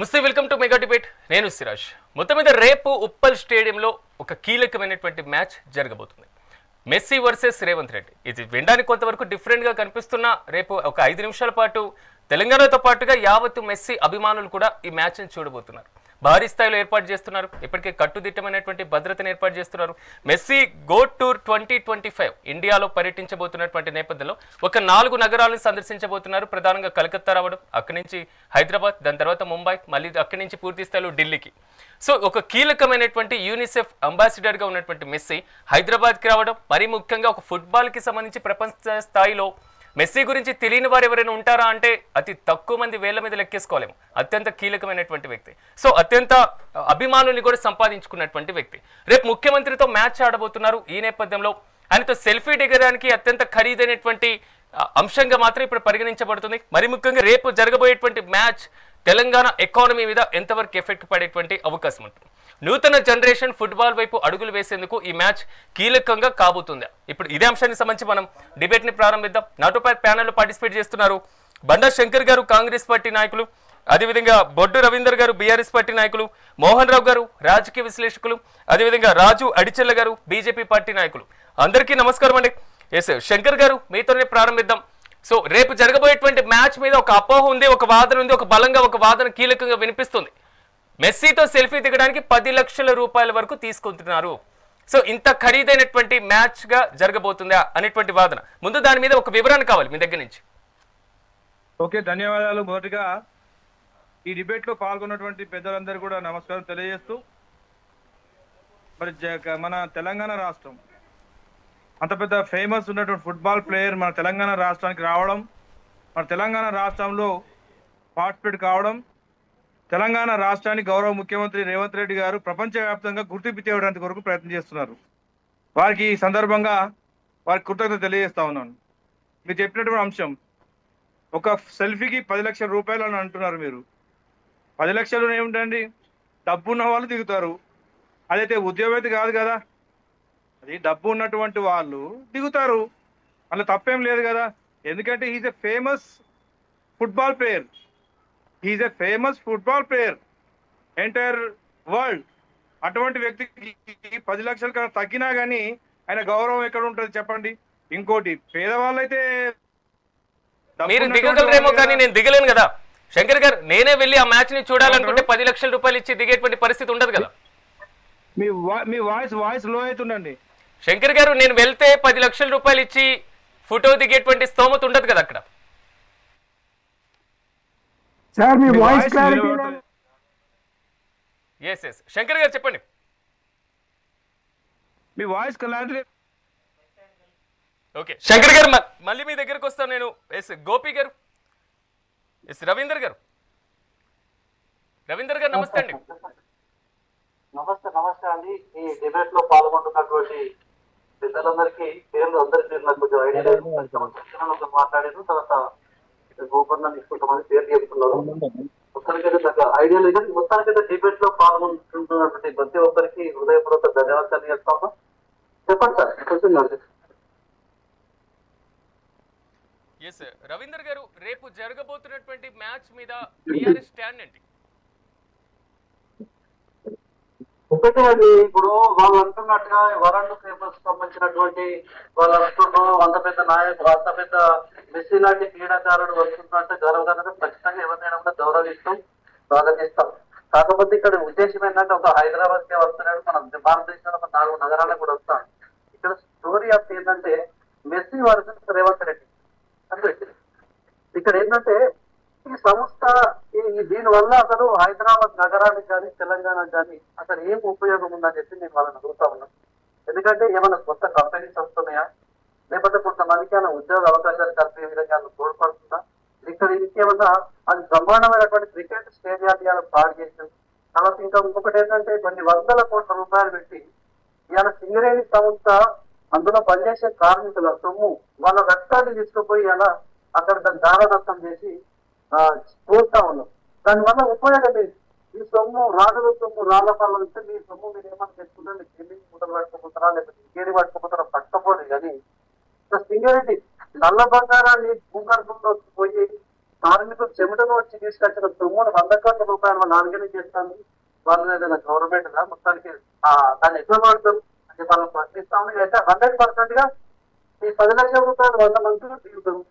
నమస్తే, welcome to mega debate. నేను సిరాజ్. మొత్తం మీద రేపు ఉప్పల్ స్టేడియంలో ఒక కీలకమైనటువంటి మ్యాచ్ జరగబోతుంది. Messi versus Revanth Reddy. ఇది వినడానికి కొంతవరకు డిఫరెంట్గా కనిపిస్తున్నా రేపు ఒక 5 నిమిషాల పాటు తెలంగాణతో పాటుగా యావత్తు మెస్సీ అభిమానులు కూడా ఈ మ్యాచ్ని చూడబోతున్నారు. భారీ స్థాయిలో ఏర్పాటు చేస్తున్నారు. ఇప్పటికే కట్టుదిట్టమైనటువంటి భద్రతను ఏర్పాటు చేస్తున్నారు. మెస్సీ గో టూర్ 2025 ఇండియాలో పర్యటించబోతున్నటువంటి నేపథ్యంలో ఒక 4 నగరాలను సందర్శించబోతున్నారు. ప్రధానంగా కలకత్తా రావడం, అక్కడి నుంచి హైదరాబాద్, దాని తర్వాత ముంబై, మళ్ళీ అక్కడి నుంచి పూర్తి స్థాయిలో ఢిల్లీకి. సో ఒక కీలకమైనటువంటి యూనిసెఫ్ అంబాసిడర్గా ఉన్నటువంటి మెస్సీ హైదరాబాద్కి రావడం, మరీ ముఖ్యంగా ఒక ఫుట్బాల్కి సంబంధించి ప్రపంచ స్థాయిలో మెస్సీ గురించి తెలియని వారు ఎవరైనా ఉంటారా అంటే అతి తక్కువ మంది వేళ్ల మీద లెక్కేసుకోలేము. అత్యంత కీలకమైనటువంటి వ్యక్తి. సో అత్యంత అభిమానుల్ని కూడా సంపాదించుకున్నటువంటి వ్యక్తి. రేపు ముఖ్యమంత్రితో మ్యాచ్ ఆడబోతున్నారు. ఈ నేపథ్యంలో ఆయనతో సెల్ఫీ దిగడానికి అత్యంత ఖరీదైనటువంటి అంశంగా మాత్రం ఇప్పుడు పరిగణించబడుతుంది. మరి ముఖ్యంగా రేపు జరగబోయేటువంటి మ్యాచ్ తెలంగాణ ఎకానమీ మీద ఎంతవరకు ఎఫెక్ట్ పడేటువంటి అవకాశం ఉంటుంది. నూతన జనరేషన్ ఫుట్బాల్ వైపు అడుగులు వేసేందుకు ఈ మ్యాచ్ కీలకంగా కాబోతుంది. ఇప్పుడు ఇదే అంశానికి సంబంధించి మనం డిబేట్ని ప్రారంభిద్దాం. నాతో పాటు ప్యానెల్లో పార్టిసిపేట్ చేస్తున్నారు బండా శంకర్ గారు, కాంగ్రెస్ పార్టీ నాయకులు, అదేవిధంగా బొడ్డు రవీందర్ గారు, బీఆర్ఎస్ పార్టీ నాయకులు, మోహన్ రావు గారు, రాజకీయ విశ్లేషకులు, అదేవిధంగా రాజు అడిచెల్ల గారు, బీజేపీ పార్టీ నాయకులు. అందరికీ నమస్కారం అండి. ఎస్ శంకర్ గారు, మీతోనే ప్రారంభిద్దాం. సో రేపు జరగబోయేటువంటి మ్యాచ్ మీద ఒక అపోహ ఉంది, ఒక వాదన ఉంది, ఒక బలంగా ఒక వాదన కీలకంగా వినిపిస్తుంది. మెస్సీతో సెల్ఫీ దిగడానికి 10 లక్షల రూపాయల వరకు తీసుకుంటున్నారు. సో ఇంత ఖరీదైనటువంటి మ్యాచ్ గా జరగబోతుందా అనేటువంటి వాదన. ముందు దాని మీద ఒక వివరణ కావాలి మీ దగ్గర నుంచి. ఓకే, ధన్యవాదాలు. మొదటిగా ఈ డిబేట్ లో పాల్గొన్నటువంటి పెద్దలందరూ కూడా నమస్కారం తెలియజేస్తూ, మరి మన తెలంగాణ రాష్ట్రం అంత పెద్ద ఫేమస్ ఉన్నటువంటి ఫుట్బాల్ ప్లేయర్ మన తెలంగాణ రాష్ట్రానికి రావడం, మన తెలంగాణ రాష్ట్రంలో పార్టిసిపేట్ కావడం, తెలంగాణ రాష్ట్రానికి గౌరవ ముఖ్యమంత్రి రేవంత్ రెడ్డి గారు ప్రపంచవ్యాప్తంగా గుర్తింపు తేవడానికి కొరకు ప్రయత్నం చేస్తున్నారు. వారికి ఈ సందర్భంగా వారికి కృతజ్ఞత తెలియజేస్తా ఉన్నాను. మీరు చెప్పినటువంటి అంశం, ఒక సెల్ఫీకి 10 లక్షల రూపాయలు అని అంటున్నారు. మీరు 10 లక్షలు ఏమిటండి, డబ్బు ఉన్న వాళ్ళు దిగుతారు. అదైతే ఉద్యోగం కాదు కదా, అది డబ్బు ఉన్నటువంటి వాళ్ళు దిగుతారు. అలా తప్పేం లేదు కదా. ఎందుకంటే is a famous football player. Is a famous football player entire world. అటువంటి వ్యక్తికి 10 లక్షల కన్నా తగ్గినా కానీ ఆయన గౌరవం ఎక్కడ ఉంటుంది చెప్పండి. ఇంకోటి, పేదవాళ్ళైతే మీరు దిగగలరేమో కానీ నేను దిగలేను కదా శంకర్ గారు. నేనే వెళ్ళి ఆ మ్యాచ్ ని చూడాలనుకుంటే 10 లక్షల రూపాయలు ఇచ్చి దిగేటువంటి పరిస్థితి ఉండదు కదా. మీ వాయిస్ లో అవుతుందండి శంకర్ గారు. నేను వెళ్తే 10 లక్షల రూపాయలు ఇచ్చి ఫోటో దిగేటువంటి స్తోమత ఉండదు కదా అక్కడ. సార్ మీ voice clarity. Yes yes Shankar గారు చెప్పండి. మీ వాయిస్ క్లారిటీ. ఓకే శంకర్ గారు, మళ్ళీ మీ దగ్గరకు వస్తాను నేను. ఎస్ గోపి గారు, ఎస్ రవీందర్ గారు. రవీందర్ గారు నమస్తే అండి. నమస్తే అండి. ఈ డిబేట్ లో పాల్గొంటున్నటువంటి పెద్దలందరికీ పేర్లు అందరికీ నాకు కొంచెం ఐడియా లేదు. మాట్లాడారు తర్వాత గోపర్ణాన్ని కొంతమంది పేర్లు చెప్తున్నారు. మొత్తానికైతే నాకు ఐడియా లేదు. మొత్తానికైతే డిబేట్ లో పాల్గొంటున్నటువంటి ప్రతి ఒక్కరికి హృదయపూర్వక ధన్యవాదాలు చెప్తాను. చెప్పండి సార్, కొంచెం. ఎస్ రవీందర్ గారు, రేపు జరగబోతున్నటువంటి మ్యాచ్ మీద బీఆర్ఎస్ స్టాండ్ ఏంటి? ఒకటే అండి, ఇప్పుడు వాళ్ళు అంటున్నట్టుగా వరల్డ్ ఫేమస్ సంబంధించినటువంటి వాళ్ళు అంటున్నారు, అంత పెద్ద నాయకుడు, అంత పెద్ద మెస్సీ లాంటి క్రీడాకారుడు వస్తుందంటే గౌరవంగా ఖచ్చితంగా ఎవరినైనా కూడా గౌరవిస్తాం, స్వాగతిస్తాం. కాకపోతే ఇక్కడ ఉద్దేశం ఏంటంటే ఒక హైదరాబాద్ కే వస్తున్నాడు, మన భారతదేశంలో ఒక 4 నగరాలకు కూడా వస్తాడు. ఇక్కడ స్టోరీ ఆఫ్ ఏంటంటే మెస్సీ వర్సెస్ రేవంత్ రెడ్డి అంటే ఇక్కడ ఏంటంటే ఈ సంస్థ దీని వల్ల అసలు హైదరాబాద్ నగరానికి కానీ తెలంగాణకు కానీ అసలు ఏం ఉపయోగం ఉందని చెప్పి నేను వాళ్ళని అడుగుతా ఉన్నాను. ఎందుకంటే ఏమైనా కొత్త కంపెనీస్ వస్తున్నాయా, లేకపోతే కొంతమందికి ఏమైనా ఉద్యోగ అవకాశాలు కల్పే విధంగా తోడ్పడుతుందా, ఇక్కడ ఇంకేమన్నా అది బ్రహ్మాండమైనటువంటి క్రికెట్ స్టేడియాలు పాడు చేసింది. తర్వాత ఇంకా ఇంకొకటి ఏంటంటే కొన్ని వందల కోట్ల రూపాయలు పెట్టి ఇవాళ సింగరేణి సంస్థ అందులో పనిచేసే కార్మికుల సొమ్ము వాళ్ళ రక్తాన్ని తీసుకుపోయి అలా అక్కడ దాన్ని దారదత్తం చేసి చూస్తా ఉన్నాం. దానివల్ల ఉపయోగం లేదు. ఈ సొమ్ము రాజుల సొమ్ము రాళ్ళ పనులు ఇస్తే మీ సొమ్ము మీరు ఏమన్నా తెచ్చుకుంటే మీకు చెల్లించి మూటలు పట్టుకుపోతారా, లేకపోతే ఇంకేది పట్టుకుపోతారా పట్టకపోలేదు. కానీ సింగరేణి నల్ల బంగారాన్ని భూగర్భంలో పోయి కార్మికులు చెమటలో వచ్చి తీసుకొచ్చిన సొమ్మును 100 కోట్ల రూపాయలు వాళ్ళు ఆర్గనైజ్ చేస్తాను. వాళ్ళని ఏదైనా గవర్నమెంట్ మొత్తానికి దాన్ని ఎట్లా వాడతారు అంటే వాళ్ళని ప్రశ్నిస్తాము. అయితే 100% గా ఈ 10 లక్షల రూపాయలు 100 మందికి దిగుతారు.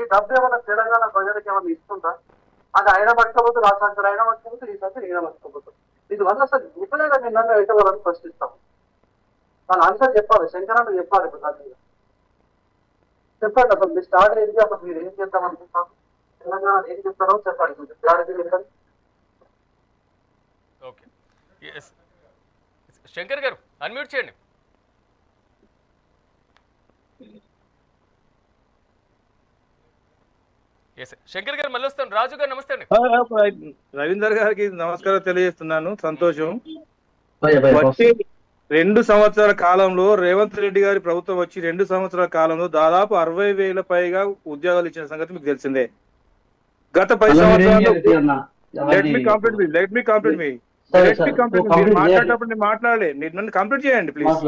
ఈ డబ్బు ఏమైనా తెలంగాణ ప్రజలకు ఏమైనా ఇస్తుందా? అది ఆయన పట్టుకోబోతు రాష్ట్రానికి ఆయన పట్టుకోబోతు ఈ సంఖ్య ఈయన పట్టుకోబోతుంది. ఇది వల్ల అసలు ఉపయోగం నిన్న అయితే వాళ్ళని ప్రశ్నిస్తాం. దాని ఆన్సర్ చెప్పాలి, శంకరాన్ని చెప్పాలి. ఇప్పుడు దాని మీద చెప్పండి అసలు మీ స్టార్ట్ ఏంటి, అసలు మీరు ఏం చేద్దాం అనుకుంటున్నారు, తెలంగాణ ఏం చెప్తారో చెప్పండి, కొంచెం క్లారిటీ చెప్పండి. ఓకే, శంకర్ గారు అన్మ్యూట్ చేయండి. శంకర్ గారు మళ్ళీ వస్తాను. రాజు గారు నమస్తే అండి. రవీందర్ గారికి నమస్కారం తెలియజేస్తున్నాను. సంతోషం. వచ్చి 2 సంవత్సరాల కాలంలో రేవంత్ రెడ్డి గారి ప్రభుత్వం వచ్చి 2 సంవత్సరాల కాలంలో దాదాపు 60,000 పైగా ఉద్యోగాలు ఇచ్చిన సంగతి మీకు తెలిసిందే. గత 10 సంవత్సరాలు మాట్లాడేటప్పుడు నేను మాట్లాడలే, నన్ను కంప్లీట్ చేయండి ప్లీజ్.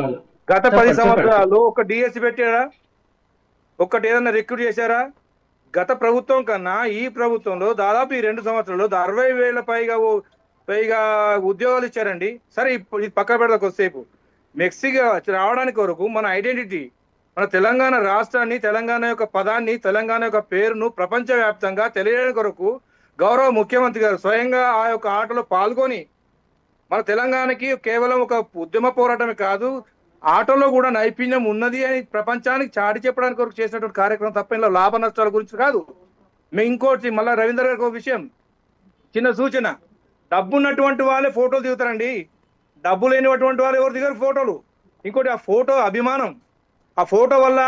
గత 10 సంవత్సరాలు ఒక డిఎస్సి పెట్టారా, ఒక్కటి ఏదన్నా రిక్రూట్ చేశారా? గత ప్రభుత్వం కన్నా ఈ ప్రభుత్వంలో దాదాపు ఈ 2 సంవత్సరాల్లో 60,000 పైగా ఉద్యోగాలు ఇచ్చారండి. సరే, ఇప్పుడు ఇది పక్క పెడతా కొద్దిసేపు. మెక్సిగా రావడానికి వరకు మన ఐడెంటిటీ, మన తెలంగాణ రాష్ట్రాన్ని, తెలంగాణ యొక్క పదాన్ని, తెలంగాణ యొక్క పేరును ప్రపంచవ్యాప్తంగా తెలియడానికి కొరకు గౌరవ ముఖ్యమంత్రి గారు స్వయంగా ఆ యొక్క ఆటలో పాల్గొని మన తెలంగాణకి కేవలం ఒక ఉద్యమ పోరాటమే కాదు, ఆటలో కూడా నైపుణ్యం ఉన్నది అని ప్రపంచానికి చాటి చెప్పడానికి కొరకు చేసినటువంటి కార్యక్రమం తప్ప ఇందులో లాభ నష్టాల గురించి కాదు. ఇంకోటి మళ్ళీ రవీంద్ర గారికి ఒక విషయం, చిన్న సూచన. డబ్బు ఉన్నటువంటి వాళ్ళే ఫోటోలు దిగుతారండి, డబ్బు లేనిటువంటి వాళ్ళు ఎవరు దిగారు ఫోటోలు. ఇంకోటి ఆ ఫోటో అభిమానం, ఆ ఫోటో వల్ల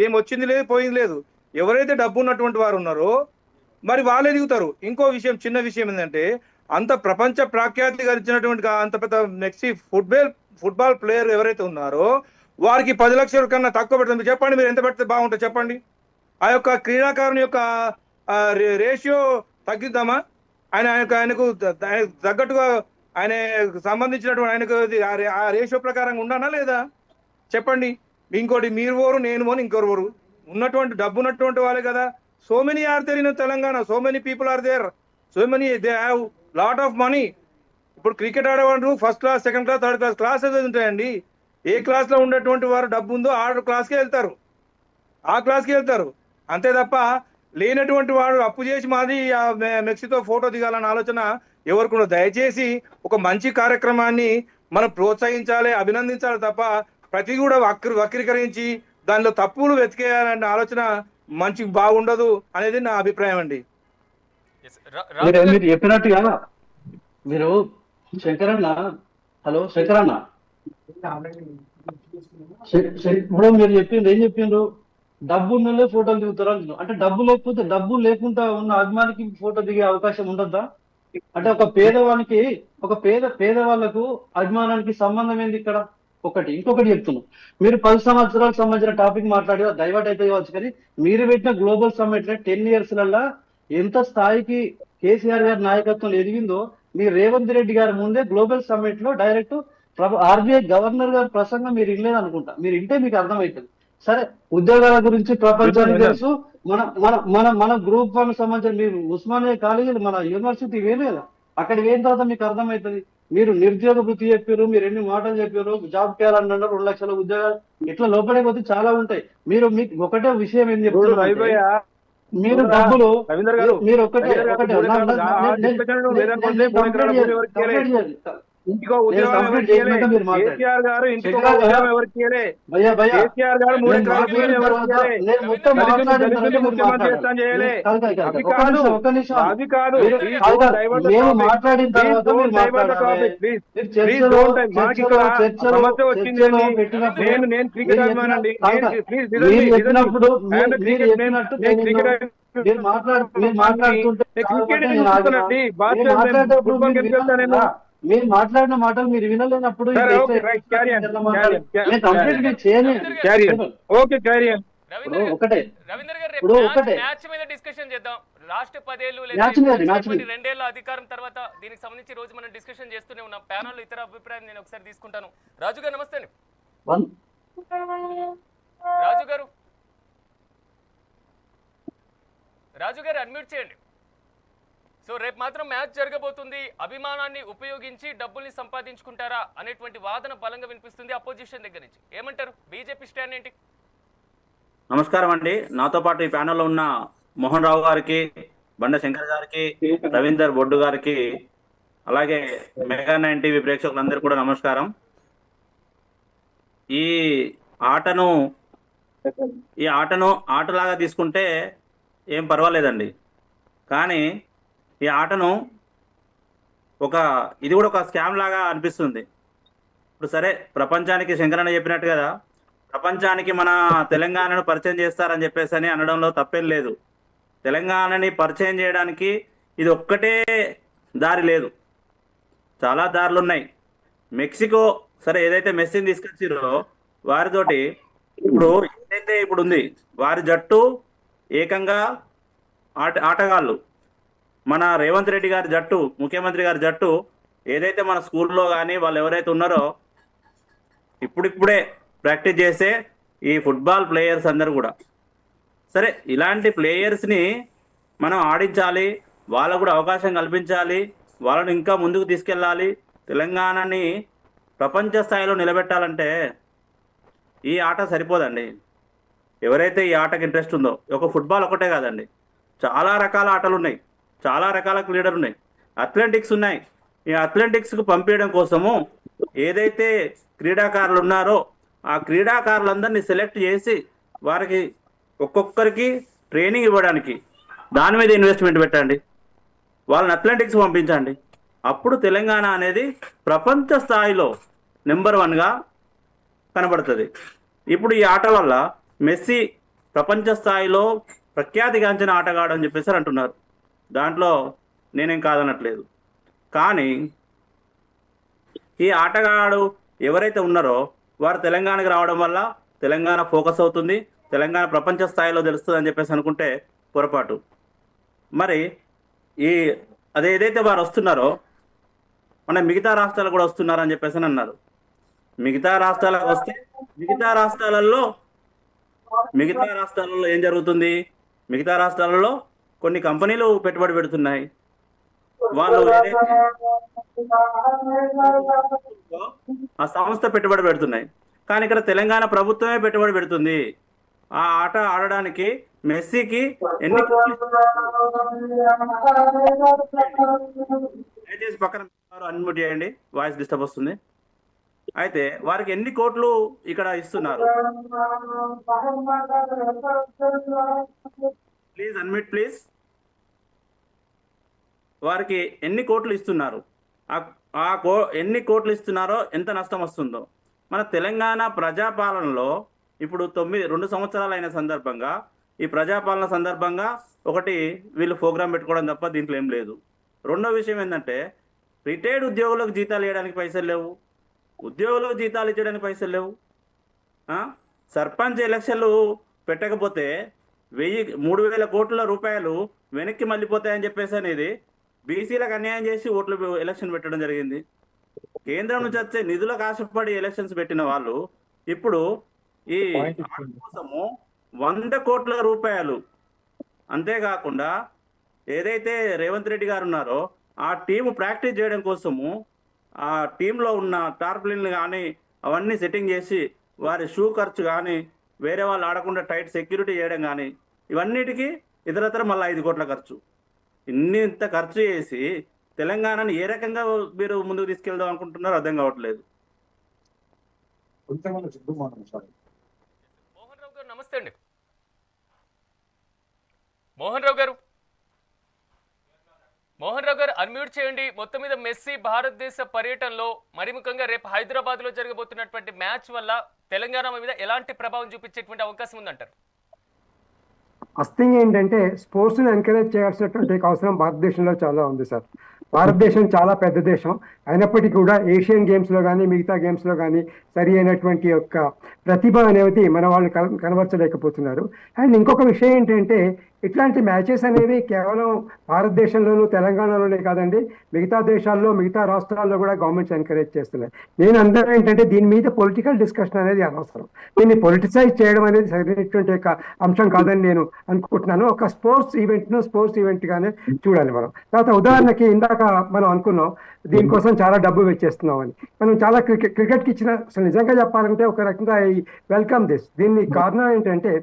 ఏం వచ్చింది లేదు పోయింది లేదు. ఎవరైతే డబ్బు ఉన్నటువంటి వారు ఉన్నారో మరి వాళ్ళే దిగుతారు. ఇంకో విషయం, చిన్న విషయం ఏంటంటే, అంత ప్రపంచ ప్రాఖ్యాతి గడిచినటువంటి అంత పెద్ద మెక్సీ ఫుట్బాల్ ప్లేయర్ ఎవరైతే ఉన్నారో వారికి 10 లక్షల కన్నా తక్కువ పెడుతుంది. చెప్పండి మీరు ఎంత పెడితే బాగుంటుంది చెప్పండి. ఆ యొక్క క్రీడాకారుని యొక్క రేషియో తగ్గిద్దామా? ఆయనకు తగ్గట్టుగా ఆయన సంబంధించినటువంటి ఆయనకు ఆ రేషియో ప్రకారంగా ఉండానా లేదా చెప్పండి. ఇంకోటి, మీరు ఓరు నేను ఓరు ఇంకోరు ఓరు, ఉన్నటువంటి డబ్బు ఉన్నటువంటి వాళ్ళే కదా. So many are there in Telangana, so many people are there, so many they have lot of money. ఇప్పుడు క్రికెట్ ఆడేవాళ్ళు first class, second class, third class classes ఉంటాయండి. ఏ క్లాస్ లో ఉండేటువంటి వారు డబ్బు ఉందో ఆ క్లాస్కే వెళ్తారు, ఆ క్లాస్కి వెళ్తారు. అంతే తప్ప లేనటువంటి వాడు అప్పు చేసి మాది మెక్సీతో ఫోటో దిగాలన్న ఆలోచన ఎవరికి ఉండదు. దయచేసి ఒక మంచి కార్యక్రమాన్ని మనం ప్రోత్సహించాలి, అభినందించాలి తప్ప ప్రతి కూడా వక్రీకరించి దానిలో తప్పులు వెతికేయాలన్న ఆలోచన మంచి బాగుండదు అనేది నా అభిప్రాయం అండి. మీరు చెప్పినట్టుగా మీరు శంకరన్న, హలో శంకరన్న, ఇప్పుడు మీరు చెప్పిండ్రు ఏం చెప్పిండ్రు, డబ్బు ఉన్నోళ్ళే ఫోటోలు దిగుతారు అంటున్నారు. అంటే డబ్బు లేకపోతే, డబ్బు లేకుండా ఉన్న అభిమానికి ఫోటో దిగే అవకాశం ఉండద్దా? అంటే ఒక పేదవానికి, ఒక పేదవాళ్లకు అభిమానానికి సంబంధం ఏంది ఇక్కడ? ఇంకొకటి చెప్తున్నాం, మీరు 10 సంవత్సరాలకు సంబంధించిన టాపిక్ మాట్లాడి డైవర్ట్ అయితే కావచ్చు, కానీ మీరు పెట్టిన గ్లోబల్ సమ్మిట్ 10 years లలో ఎంత స్థాయికి కేసీఆర్ గారి నాయకత్వంలో ఎదిగిందో, మీ రేవంత్ రెడ్డి గారి ముందే గ్లోబల్ సమ్మిట్ లో డైరెక్ట్ ఆర్బీఐ గవర్నర్ గారి ప్రసంగం మీరు వినలేదు అనుకుంటా. మీరు వింటే మీకు అర్థమవుతుంది. సరే, ఉద్యోగాల గురించి ప్రపంచానికి తెలుసు. మన గ్రూప్ 1 సంబంధించిన మీరు ఉస్మానియా కాలేజీలు, మన యూనివర్సిటీ వేయలేదు, అక్కడ వేయిన తర్వాత మీకు అర్థమవుతుంది. మీరు నిరుద్యోగ వృత్తి చెప్పారు, మీరు ఎన్ని మాటలు చెప్పారు, జాబ్ చేయాలన్నారు, 2 లక్షల ఉద్యోగాలు, ఇట్లా లోపడే పోతే చాలా ఉంటాయి. మీకు ఒకటే విషయం ఏం చెప్తున్నారు, మీరు డబ్బులు, మీరు ఒకటే ఇంటికో ఉద్యోగం ఎవరికి కేసీఆర్ గారు, ఇంటికో ఉద్యోగం ఎవరికి కేసీఆర్ గారు 3 ఎకరాల భూమి ఎవరికి ముఖ్యమంత్రి చేస్తాను చేయలే. అవి కాదు మాట్లాడిన తర్వాత సమస్య వచ్చింది. నేను క్రికెట్ అభిమానండి, మీరు మాట్లాడిన మాటలు మీరు వినలేనప్పుడు ఒకటే మ్యాచ్ మీద డిస్కషన్ చేద్దాం. లాస్ట్ 10 ఏళ్ళు 2 ఏళ్ళ అధికారం తర్వాత దీనికి సంబంధించి రోజు మనం డిస్కషన్ చేస్తూనే ఉన్నాం. ప్యానల్ ఇతర అభిప్రాయం నేను ఒకసారి తీసుకుంటాను. రాజు గారు నమస్తే అండి. రాజు గారు, రాజు గారు అన్మ్యూట్ చేయండి. సో రేపు మాత్రం మ్యాచ్ జరగబోతుంది, అభిమానాన్ని ఉపయోగించి డబ్బుల్ని సంపాదించుకుంటారా అనేటువంటి వాదన బలంగా వినిపిస్తుంది అపోజిషన్ దగ్గర నుంచి. ఏమంటారు, బీజేపీ స్టాండ్ ఏంటి? నమస్కారం అండి. నాతో పాటు ఈ ప్యానెల్లో ఉన్న మోహన్ రావు గారికి, బండ శంకర్ గారికి, రవీందర్ బొడ్డు గారికి, అలాగే మెగా 9 టీవీ ప్రేక్షకులందరూ కూడా నమస్కారం. ఈ ఆటను ఆటలాగా తీసుకుంటే ఏం పర్వాలేదండి. కానీ ఈ ఆటను ఇది కూడా ఒక స్కామ్ లాగా అనిపిస్తుంది. ఇప్పుడు సరే, ప్రపంచానికి శంకరన్న చెప్పినట్టు కదా, ప్రపంచానికి మన తెలంగాణను పరిచయం చేస్తారని చెప్పేసి అని అనడంలో తప్పేం లేదు. తెలంగాణని పరిచయం చేయడానికి ఇది ఒక్కటే దారి లేదు, చాలా దారులు ఉన్నాయి. మెక్సికో సరే, ఏదైతే మెస్సీని తీసుకొచ్చిరో వారితోటి ఇప్పుడు ఉంది వారి జట్టు ఏకంగా ఆటగాళ్ళు. మన రేవంత్ రెడ్డి గారి జట్టు, ముఖ్యమంత్రి గారి జట్టు ఏదైతే మన స్కూల్లో కానీ వాళ్ళు ఎవరైతే ఉన్నారో ఇప్పుడిప్పుడే ప్రాక్టీస్ చేసే ఈ ఫుట్బాల్ ప్లేయర్స్ అందరూ కూడా సరే, ఇలాంటి ప్లేయర్స్ని మనం ఆడించాలి, వాళ్ళకు కూడా అవకాశం కల్పించాలి, వాళ్ళని ఇంకా ముందుకు తీసుకెళ్ళాలి. తెలంగాణని ప్రపంచ స్థాయిలో నిలబెట్టాలంటే ఈ ఆట సరిపోదండి. ఎవరైతే ఈ ఆటకి ఇంట్రెస్ట్ ఉందో, ఒక ఫుట్బాల్ ఒకటే కాదండి, చాలా రకాల ఆటలు ఉన్నాయి, చాలా రకాల క్రీడలు ఉన్నాయి, అథ్లెటిక్స్ ఉన్నాయి. ఈ అథ్లెటిక్స్కు పంపించడం కోసము ఏదైతే క్రీడాకారులు ఉన్నారో ఆ క్రీడాకారులందరినీ సెలెక్ట్ చేసి వారికి ఒక్కొక్కరికి ట్రైనింగ్ ఇవ్వడానికి దాని మీద ఇన్వెస్ట్మెంట్ పెట్టండి, వాళ్ళని అథ్లెటిక్స్ పంపించండి. అప్పుడు తెలంగాణ అనేది ప్రపంచ స్థాయిలో నెంబర్ 1గా కనబడుతుంది. ఇప్పుడు ఈ ఆట వల్ల మెస్సీ ప్రపంచ స్థాయిలో ప్రఖ్యాతిగాంచిన ఆటగాడు అని చెప్పేసి అంటున్నారు. దాంట్లో నేనేం కాదనట్లేదు. కానీ ఈ ఆటగాడు ఎవరైతే ఉన్నారో వారు తెలంగాణకు రావడం వల్ల తెలంగాణ ఫోకస్ అవుతుంది, తెలంగాణ ప్రపంచ స్థాయిలో తెలుస్తుంది అని చెప్పేసి అనుకుంటే పొరపాటు. మరి అదేదైతే వారు వస్తున్నారో మన మిగతా రాష్ట్రాలు కూడా వస్తున్నారని చెప్పేసి అన్నారు. మిగతా రాష్ట్రాలకు వస్తే మిగతా రాష్ట్రాలలో ఏం జరుగుతుంది? మిగతా రాష్ట్రాలలో కొన్ని కంపెనీలు పెట్టుబడి పెడుతున్నాయి. వాళ్ళు ఆ సంస్థ పెట్టుబడి పెడుతున్నాయి. కానీ ఇక్కడ తెలంగాణ ప్రభుత్వమే పెట్టుబడి పెడుతుంది. ఆ ఆట ఆడడానికి మెస్సీకి ఎన్ని దయచేసి పక్కన అన్మ్యూట్ చేయండి, వాయిస్ డిస్టర్బ్ వస్తుంది. అయితే వారికి ఎన్ని కోట్లు ఇక్కడ ఇస్తున్నారు? Please unmute please. వారికి ఎన్ని కోట్లు ఇస్తున్నారు? ఎన్ని కోట్లు ఇస్తున్నారో ఎంత నష్టం వస్తుందో. మన తెలంగాణ ప్రజాపాలనలో ఇప్పుడు 2 సంవత్సరాలు అయిన సందర్భంగా, ఈ ప్రజాపాలన సందర్భంగా ఒకటి వీళ్ళు ప్రోగ్రాం పెట్టుకోవడం తప్ప దీంట్లో ఏం లేదు. రెండో విషయం ఏంటంటే, రిటైర్డ్ ఉద్యోగులకు జీతాలు ఇవ్వడానికి పైసలు లేవు, ఉద్యోగులకు జీతాలు ఇచ్చడానికి పైసలు లేవు. సర్పంచ్ ఎలక్షన్లు పెట్టకపోతే 3,000 కోట్ల రూపాయలు వెనక్కి మళ్ళీపోతాయని చెప్పేసి అనేది బీసీలకు అన్యాయం చేసి ఎలక్షన్ పెట్టడం జరిగింది. కేంద్రం నుంచి వచ్చే నిధులకు ఆశపడి ఎలక్షన్స్ పెట్టిన వాళ్ళు ఇప్పుడు ఈ కోసము 100 కోట్ల రూపాయలు, అంతేకాకుండా ఏదైతే రేవంత్ రెడ్డి గారు ఉన్నారో ఆ టీము ప్రాక్టీస్ చేయడం కోసము ఆ టీంలో ఉన్న టార్పులిన్లు కానీ అవన్నీ సెట్టింగ్ చేసి వారి షూ ఖర్చు కానీ, వేరే వాళ్ళు ఆడకుండా టైట్ సెక్యూరిటీ చేయడం కానీ, ఇవన్నిటికీ ఇతరతర మళ్ళీ 5 కోట్ల ఖర్చు. ఇంత ఖర్చు చేసి తెలంగాణను ఏ రకంగా మీరు ముందుకు తీసుకెళ్దాం అనుకుంటున్నారో అర్థం కావట్లేదు. మోహన్ రావు గారు నమస్తే అండి. మోహన్ రావు గారు అన్మ్యూట్ చేయండి. మొత్తం మీద మెస్సీ భారతదేశ పర్యటనలో, మరి ముఖ్యంగా రేపు హైదరాబాద్ లో జరగబోతున్నటువంటి మ్యాచ్ వల్ల తెలంగాణ మీద ఎలాంటి ప్రభావం చూపించేటువంటి అవకాశం ఉందంటారు? ఫస్ట్ థింగ్ ఏంటంటే, స్పోర్ట్స్ని ఎంకరేజ్ చేయాల్సినటువంటి అవసరం భారతదేశంలో చాలా ఉంది సార్. భారతదేశం చాలా పెద్ద దేశం. అయినప్పటికీ కూడా ఏషియన్ గేమ్స్లో కానీ మిగతా గేమ్స్లో కానీ సరి అయినటువంటి యొక్క ప్రతిభ అనేది మన వాళ్ళు కనబరచలేకపోతున్నారు. అండ్ ఇంకొక విషయం ఏంటంటే ఇట్లాంటి మ్యాచెస్ అనేవి కేవలం భారతదేశంలోనూ తెలంగాణలోనే కాదండి, మిగతా దేశాల్లో మిగతా రాష్ట్రాల్లో కూడా గవర్నమెంట్స్ ఎంకరేజ్ చేస్తున్నాయి. నేను అందరూ ఏంటంటే దీని మీద పొలిటికల్ డిస్కషన్ అనేది అనవసరం. దీన్ని పొలిటిసైజ్ చేయడం అనేది సరైనటువంటి యొక్క అంశం కాదని నేను అనుకుంటున్నాను. ఒక స్పోర్ట్స్ ఈవెంట్గానే చూడాలి మనం. తర్వాత ఉదాహరణకి ఇందాక మనం అనుకున్నాం దీనికోసం చాలా డబ్బు వెచ్చేస్తున్నాం అని. మనం చాలా క్రికెట్కి ఇచ్చిన, అసలు నిజంగా చెప్పాలంటే ఒక రకంగా ఈ వెల్కమ్ దిస్. దీన్ని కారణం ఏంటంటే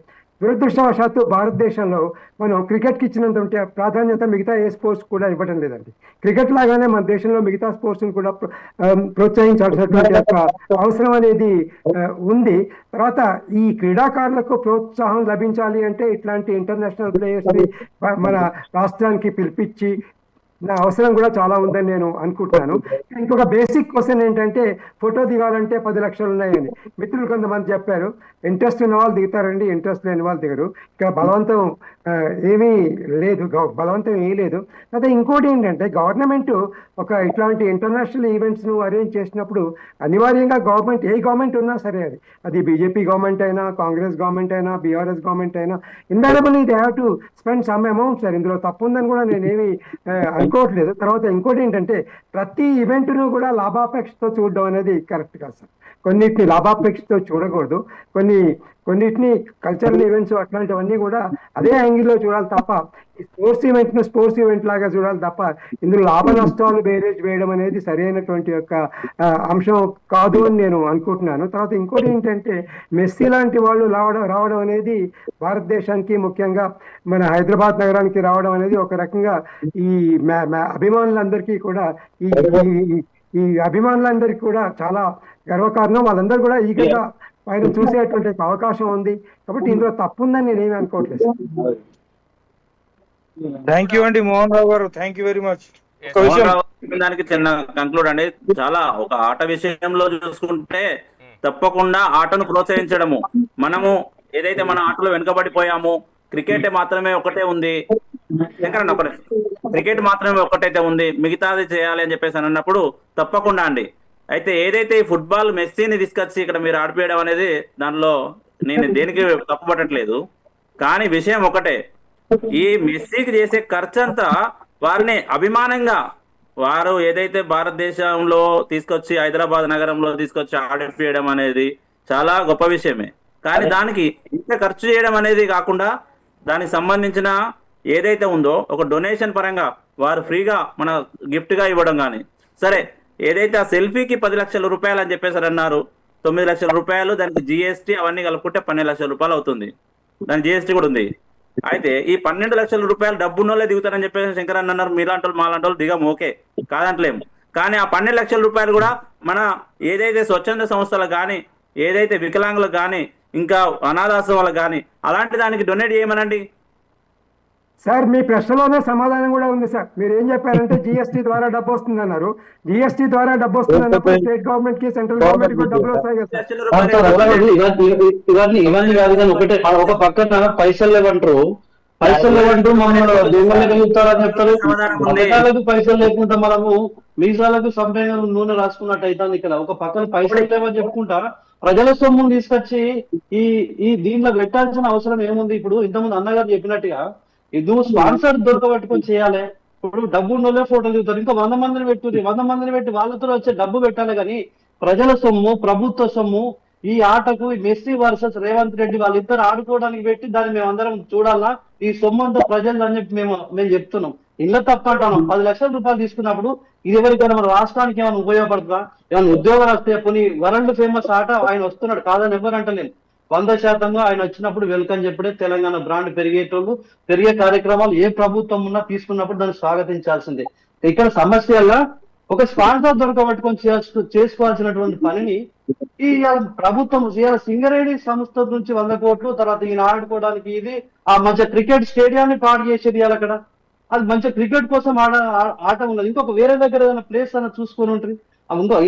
దురదృష్టవశాత్తు భారతదేశంలో మనం క్రికెట్కి ఇచ్చినంత ప్రాధాన్యత మిగతా ఏ స్పోర్ట్స్ కూడా ఇవ్వడం లేదండి. క్రికెట్ లాగానే మన దేశంలో మిగతా స్పోర్ట్స్ని కూడా ప్రోత్సహించాల్సినటువంటి యొక్క అవసరం అనేది ఉంది. తర్వాత ఈ క్రీడాకారులకు ప్రోత్సాహం లభించాలి అంటే ఇట్లాంటి ఇంటర్నేషనల్ ప్లేయర్స్ని మన రాష్ట్రానికి పిలిపించి నా అవసరం కూడా చాలా ఉందని నేను అనుకుంటున్నాను. ఇంకొక బేసిక్ క్వశ్చన్ ఏంటంటే ఫోటో దిగాలంటే 10 లక్షలు ఉన్నాయని మిత్రులు కొంతమంది చెప్పారు. ఇంట్రెస్ట్ ఉన్న వాళ్ళు దిగుతారండి, ఇంట్రెస్ట్ లేని వాళ్ళు దిగరు. ఇక్కడ బలవంతం ఏమీ లేదు, అదే ఇంకోటి ఏంటంటే గవర్నమెంట్ ఒక ఇట్లాంటి ఇంటర్నేషనల్ ఈవెంట్స్ను అరేంజ్ చేసినప్పుడు అనివార్యంగా ఏ గవర్నమెంట్ ఉన్నా సరే, అది బీజేపీ గవర్నమెంట్ అయినా, కాంగ్రెస్ గవర్నమెంట్ అయినా, బీఆర్ఎస్ గవర్నమెంట్ అయినా, invariably they have to spend some amount sir. ఇందులో తప్పు ఉందని కూడా నేనేమి అనుకోవట్లేదు. తర్వాత ఇంకోటి ఏంటంటే ప్రతి ఈవెంట్ను కూడా లాభాపేక్షతో చూడడం అనేది కరెక్ట్ కాదు సార్. కొన్నిటిని లాభాపేక్షతో చూడకూడదు, కొన్నిటిని కల్చరల్ ఈవెంట్స్ అట్లాంటివన్నీ కూడా అదే యాంగిల్లో చూడాలి తప్ప ఈ స్పోర్ట్స్ ఈవెంట్ లాగా చూడాలి తప్ప ఇందులో లాభ నష్టాలు బేరేజ్ వేయడం అనేది సరైనటువంటి యొక్క అంశం కాదు అని నేను అనుకుంటున్నాను. తర్వాత ఇంకోటి ఏంటంటే మెస్సీ లాంటి వాళ్ళు రావడం అనేది భారతదేశానికి, ముఖ్యంగా మన హైదరాబాద్ నగరానికి రావడం అనేది ఒక రకంగా ఈ అభిమానులందరికీ కూడా ఈ అభిమానులందరికీ కూడా చాలా గర్వకారణం. వాళ్ళందరూ కూడా ఈగగా ఆయన చూసేటువంటి అవకాశం ఉంది. కాబట్టి ఇందులో తప్పు ఉందని నేనేమి అనుకోవట్లేదు. థ్యాంక్ యూ అండి మోహన్ రావు గారు, థ్యాంక్ యూ వెరీ మచ్. దానికి చిన్న కంక్లూడ్ అండి. చాలా ఒక ఆట విషయంలో చూసుకుంటే తప్పకుండా ఆటను ప్రోత్సహించడము. మనము ఏదైతే మన ఆటలో వెనుకబడిపోయామో, క్రికెట్ మాత్రమే ఒకటే ఉంది, క్రికెట్ మాత్రమే ఒకటైతే ఉంది, మిగతాది చేయాలి అని చెప్పేసి అన్నప్పుడు తప్పకుండా అండి. అయితే ఏదైతే ఈ ఫుట్బాల్ మెస్సీని తీసుకొచ్చి ఇక్కడ మీరు ఆడిపోయడం అనేది, దానిలో నేను దేనికి తప్పుపట్టట్లేదు. కానీ విషయం ఒకటే, ఈ మెస్సీకి చేసే ఖర్చు అంతా వారిని అభిమానంగా వారు ఏదైతే భారతదేశంలో తీసుకొచ్చి హైదరాబాద్ నగరంలో తీసుకొచ్చి ఆడిపోయడం అనేది చాలా గొప్ప విషయమే. కానీ దానికి ఇంత ఖర్చు చేయడం అనేది కాకుండా దానికి సంబంధించిన ఏదైతే ఉందో ఒక డొనేషన్ పరంగా వారు ఫ్రీగా మన గిఫ్ట్ గా ఇవ్వడం కానీ, సరే ఏదైతే ఆ సెల్ఫీకి 10 లక్షల రూపాయలు అని చెప్పేసి అన్నారు, 9 లక్షల రూపాయలు, దానికి జిఎస్టీ అవన్నీ కలుపుకుంటే 12 లక్షల రూపాయలు అవుతుంది. దాని జిఎస్టీ కూడా ఉంది. అయితే ఈ 12 లక్షల రూపాయలు డబ్బున్నోళ్ళే దిగుతారని చెప్పేసి శంకర్ అన్నారు. మీలాంటి వాళ్ళు మాలాంటి వాళ్ళు దిగం, ఓకే కాదంటలేము. కానీ ఆ 12 లక్షల రూపాయలు కూడా మన ఏదైతే స్వచ్ఛంద సంస్థలకు కానీ, ఏదైతే వికలాంగులకు కానీ, ఇంకా అనాథాశ్రమాలకు కానీ అలాంటి దానికి డొనేట్ చేయమనండి. సార్ మీ ప్రశ్నలోనే సమాధానం కూడా ఉంది సార్. మీరు ఏం చెప్పారంటే జిఎస్టీ ద్వారా డబ్బు వస్తుంది అన్నారు. జిఎస్టీ ద్వారా డబ్బు వస్తుంది అన్నప్పుడు స్టేట్ గవర్నమెంట్ కి, సెంట్రల్ గవర్నమెంట్ కి డబ్బులు వస్తాయి కదా ఇవన్నీ కాదు. కానీ ఒకటే, ఒక పక్కన పైసలు లేవంటారు మమ్మల్ని దొంగలు కలుగుతారని చెప్తారు. పథకాలకు పైసలు లేకుండా మనము మీసాలకు సంపేగా నూనె రాసుకున్నట్టు అవుతుంది. ఇక్కడ ఒక పక్కన పైసలు లేవని చెప్పుకుంటా ప్రజల సొమ్మును తీసుకొచ్చి ఈ దీంట్లో పెట్టాల్సిన అవసరం ఏముంది? ఇప్పుడు ఇంతకుముందు అన్నగారు చెప్పినట్టుగా ఇది స్పాన్సర్ దొరకబట్టుకొని చేయాలి. ఇప్పుడు డబ్బు ఉన్నోళ్ళే ఫోటోలు దిగుతారు. ఇంకా 100 మందిని పెట్టుర్రి, 100 మందిని పెట్టి వాళ్ళతో వచ్చే డబ్బు పెట్టాలి. కానీ ప్రజల సొమ్ము, ప్రభుత్వ సొమ్ము, ఈ ఆటకు మెస్సీ వర్సెస్ రేవంత్ రెడ్డి వాళ్ళిద్దరు ఆడుకోవడానికి పెట్టి దాన్ని మేమందరం చూడాలా, ఈ సొమ్ము అంతా ప్రజలు అని చెప్పి మేము చెప్తున్నాం. ఇళ్ళ తప్ప అంటాను. 10 లక్షల రూపాయలు తీసుకున్నప్పుడు ఇది ఎవరికైనా మన రాష్ట్రానికి ఏమైనా ఉపయోగపడుతుందా? ఏమైనా ఉద్యోగాలు వస్తే కొన్ని వరల్డ్ ఫేమస్ ఆట ఆయన వస్తున్నాడు కాదని ఎవరు అంటలేను. 100% ఆయన వచ్చినప్పుడు వెల్కమ్ చెప్పుడే తెలంగాణ బ్రాండ్ పెరిగే కార్యక్రమాలు ఏ ప్రభుత్వం ఉన్నా తీసుకున్నప్పుడు దాన్ని స్వాగతించాల్సిందే. ఇక్కడ సమస్యల్లో ఒక స్పాన్సర్ దొరకబట్టుకొని చేసుకోవాల్సినటువంటి పనిని ఈ ప్రభుత్వం సింగరేణి సంస్థ నుంచి 100 కోట్లు, తర్వాత ఈయన ఆడుకోవడానికి ఇది ఆ మంచి క్రికెట్ స్టేడియాన్ని పాడు చేసేది అక్కడ. అది మంచి క్రికెట్ కోసం ఆట ఉన్నది. ఇంకొక వేరే దగ్గర ఏదైనా ప్లేస్ అన్న చూసుకొని ఉంటుంది.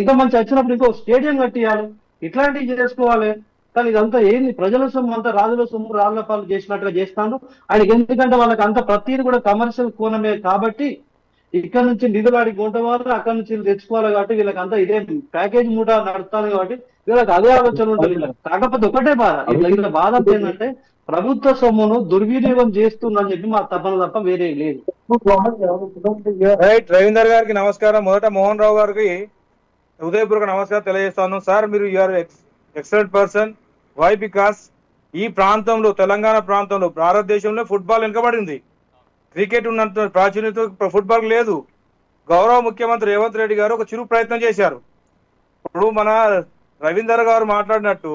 ఇంకా మంచి వచ్చినప్పుడు ఇంకో స్టేడియం కట్టియాలి, ఇట్లాంటివి చేసుకోవాలి. కానీ ఇదంతా ఏంది? ప్రజల సొమ్ము అంతా రాజుల సొమ్ము, రాజుల పాలు చేసినట్టుగా చేస్తాను ఆయనకి. ఎందుకంటే వాళ్ళకి అంత ప్రతిదీ కూడా కమర్షియల్ కోణమే కాబట్టి ఇక్కడ నుంచి నిధులు అడిగి ఉంటారు, అక్కడ నుంచి వీళ్ళు తెచ్చుకోవాలి కాబట్టి వీళ్ళకంతా ఇదే ప్యాకేజ్ మూట నడుస్తాను కాబట్టి వీళ్ళకి అదే ఆలోచన ఉంటుంది వీళ్ళకి. కాకపోతే ఒకటే బాధ, వీళ్ళ బాధ ఏంటంటే ప్రభుత్వ సొమ్మును దుర్వినియోగం చేస్తుందని చెప్పి మా తప్పన తప్ప వేరే లేదు. రైట్, రవీందర్ గారికి నమస్కారం. మొదట మోహన్ రావు గారికి హృదయపూర్వక నమస్కారం తెలియజేస్తాను. సార్, మీరు you are excellent person. Why? Because ఈ ప్రాంతంలో, తెలంగాణ ప్రాంతంలో, భారతదేశంలో ఫుట్బాల్ వెనుకబడింది. క్రికెట్ ఉన్నంత ప్రాచుర్యత ఫుట్బాల్ లేదు. గౌరవ ముఖ్యమంత్రి రేవంత్ రెడ్డి గారు ఒక చిరు ప్రయత్నం చేశారు. ఇప్పుడు మన రవీందర్ గారు మాట్లాడినట్టు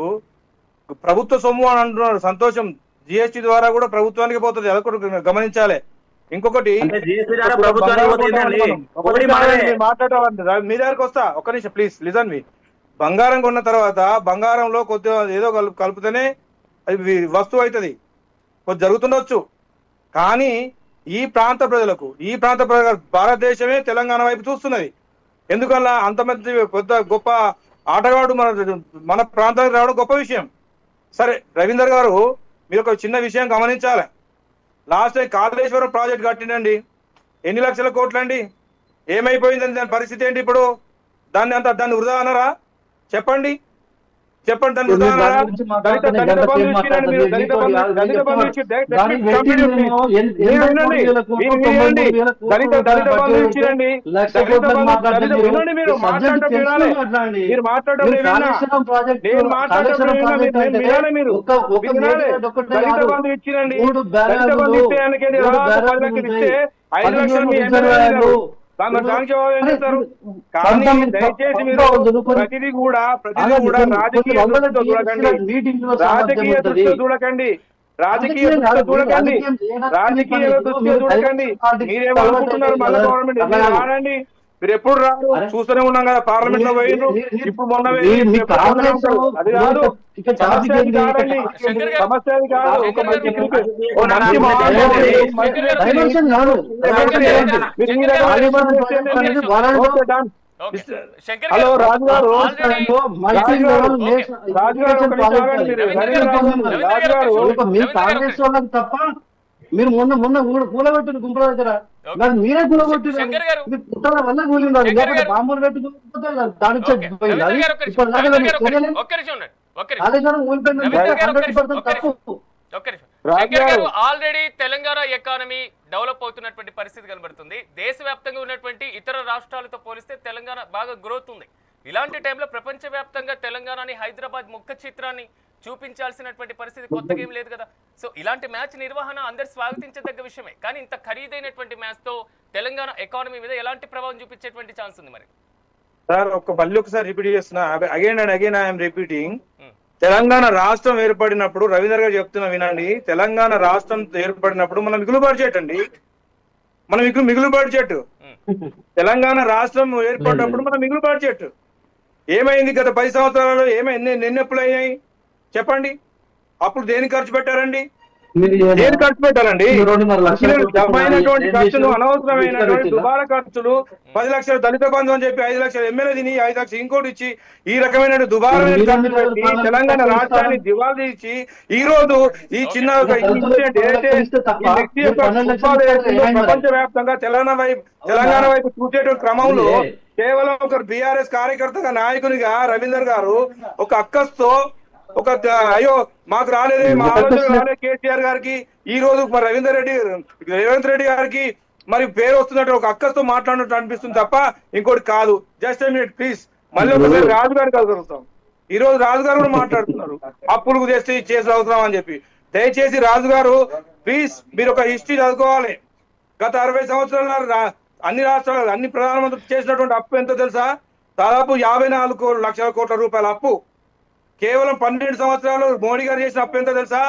ప్రభుత్వ సొమ్ము అని అంటున్నారు, సంతోషం. జిఎస్టీ ద్వారా కూడా ప్రభుత్వానికి పోతుంది, అది కూడా గమనించాలి. ఇంకొకటి మాట్లాడేవాడి మీ దగ్గరకు వస్తా, ఒక్క నిమిషం ప్లీజ్ లిజన్ మీ. బంగారం కొన్న తర్వాత బంగారంలో కొద్దిగా ఏదో కలిపితేనే అది వస్తువు అవుతుంది, కొద్ది జరుగుతుండొచ్చు. కానీ ఈ ప్రాంత ప్రజలకు, భారతదేశమే తెలంగాణ వైపు చూస్తున్నది. ఎందుకల్లా అంతమంది పెద్ద గొప్ప ఆటగాడు మన ప్రాంతానికి రావడం గొప్ప విషయం. సరే రవీందర్ గారు, మీరు ఒక చిన్న విషయం గమనించాలి. లాస్ట్ టైం కాళేశ్వరం ప్రాజెక్ట్ కట్టిండండి, ఎన్ని లక్షల కోట్లండి? ఏమైపోయిందని దాని పరిస్థితి ఏంటి ఇప్పుడు? దాన్ని వృధా అన్నారా? చెప్పండి దాన్ని వృధా అన్నారా? దళిత బంధు ఇచ్చినండి మీరు, దళిత బంధు ఇచ్చి వినండి. మీరు మాట్లాడటం వినాలి, మీరు మాట్లాడటం నేను మాట్లాడటం వినాలి. మీరు దళిత బంధు ఇచ్చినండి, దళిత బంధు ఇస్తే ఇస్తే 5 లక్షలు మీ ఎమ్మెల్యే దానికి ఏం చేస్తారు? కానీ దయచేసి మీరు ప్రతిదీ కూడా రాజకీయ దృష్టితో చూడకండి, రాజకీయ దృష్టితో చూడకండి. మీరేమనుకుంటున్నారు? మళ్ళీ గవర్నమెంట్ రానండి, మీరు ఎప్పుడు రాదు, చూస్తూనే ఉన్నాం కదా. పార్లమెంట్ లో పోయిండ్రు, ఇప్పుడు మొన్న అది కాదు సమస్య, అది కాదండి. సమస్య అది కాదు. ఒక మంచి హలో రాజు గారు, కాంగ్రెస్ వాళ్ళకి తప్ప మీరు మొన్న కూలబెట్టిన గుంపుల దగ్గర మీరే కూలగొట్టిన కుట్రల వల్ల కూలింది, లేకపోతే బాంబులు పెట్టుకుంటే దానికి ఆల్రెడీ తెలంగాణ ఎకానమీ డెవలప్ అవుతున్నటువంటి పరిస్థితి కనబడుతుంది. దేశవ్యాప్తంగా ఉన్నటువంటి ఇతర రాష్ట్రాలతో పోలిస్తే తెలంగాణ బాగా గ్రోత్ ఉంది. ఇలాంటి టైంలో ప్రపంచవ్యాప్తంగా తెలంగాణని, హైదరాబాద్ ముఖ చిత్రాన్ని చూపించాల్సినటువంటి పరిస్థితి కొత్తగా ఏం లేదు కదా. సో ఇలాంటి మ్యాచ్ నిర్వహణ అందరు స్వాగతించదగ్గ విషయమే. కానీ ఇంత ఖరీదైనటువంటి మ్యాచ్ తో తెలంగాణ ఎకానమీ మీద ఎలాంటి ప్రభావం చూపించేటువంటి ఛాన్స్ ఉంది మరి? సార్ మళ్ళీ ఒకసారి రిపీట్ చేస్తున్నా, again and again I'm repeating. Telangana రాష్ట్రం ఏర్పడినప్పుడు, రవీందర్ గారు చెప్తున్నా వినండి, తెలంగాణ రాష్ట్రం ఏర్పడినప్పుడు మన మిగులు బడ్జెట్ అండి, మన మిగులు బడ్జెట్. తెలంగాణ రాష్ట్రం ఏర్పడినప్పుడు మన మిగులు బడ్జెట్ ఏమైంది? గత 10 సంవత్సరాలలో ఏమైంది? ఎన్ని అప్పులు అయ్యాయి చెప్పండి? అప్పుడు దేనికి ఖర్చు పెట్టారండి? దేని ఖర్చు పెట్టాలండి? జమైనటువంటి ఖర్చులు, అనవసరమైనటువంటి దుబారా ఖర్చులు, 10 లక్షలు దళిత బంధు అని చెప్పి 5 లక్షలు ఎమ్మెల్యే తిని 5 లక్షలు ఇంకోటి ఇచ్చి ఈ రకమైన దుబారమైన ఖర్చు పెట్టి తెలంగాణ రాష్ట్రాన్ని దివాళీ ఇచ్చి ఈ రోజు ఈ చిన్న ప్రపంచ వ్యాప్తంగా తెలంగాణ వైపు చూసేటువంటి క్రమంలో కేవలం ఒక బీఆర్ఎస్ కార్యకర్తగా, నాయకునిగా రవీందర్ గారు ఒక అక్కస్తో అయ్యో మాకు రాలేదే, మా ఆలోచన రాలేదు కేసీఆర్ గారికి, ఈ రోజు మరి రేవంత్ రెడ్డి గారికి మరి పేరు వస్తున్నట్టు ఒక అక్కస్తో మాట్లాడినట్టు అనిపిస్తుంది తప్ప ఇంకోటి కాదు. Just a minute please. మళ్ళీ ఒకసారి రాజు గారికి కలుగుతాం. ఈ రోజు రాజు గారు కూడా మాట్లాడుతున్నారు అప్పులు చేసి అవసరం అని చెప్పి. దయచేసి రాజు గారు ప్లీజ్ మీరు ఒక హిస్టరీ చదువుకోవాలి. గత 60 సంవత్సరాల అన్ని రాష్ట్రాలు, అన్ని ప్రధానమంత్రులు చేసినటువంటి అప్పు ఎంత తెలుసా? దాదాపు 54 లక్షల కోట్ల రూపాయల అప్పు. కేవలం 12 సంవత్సరాలు మోడీ గారు చేసిన అప్పు ఎంత తెలుసా?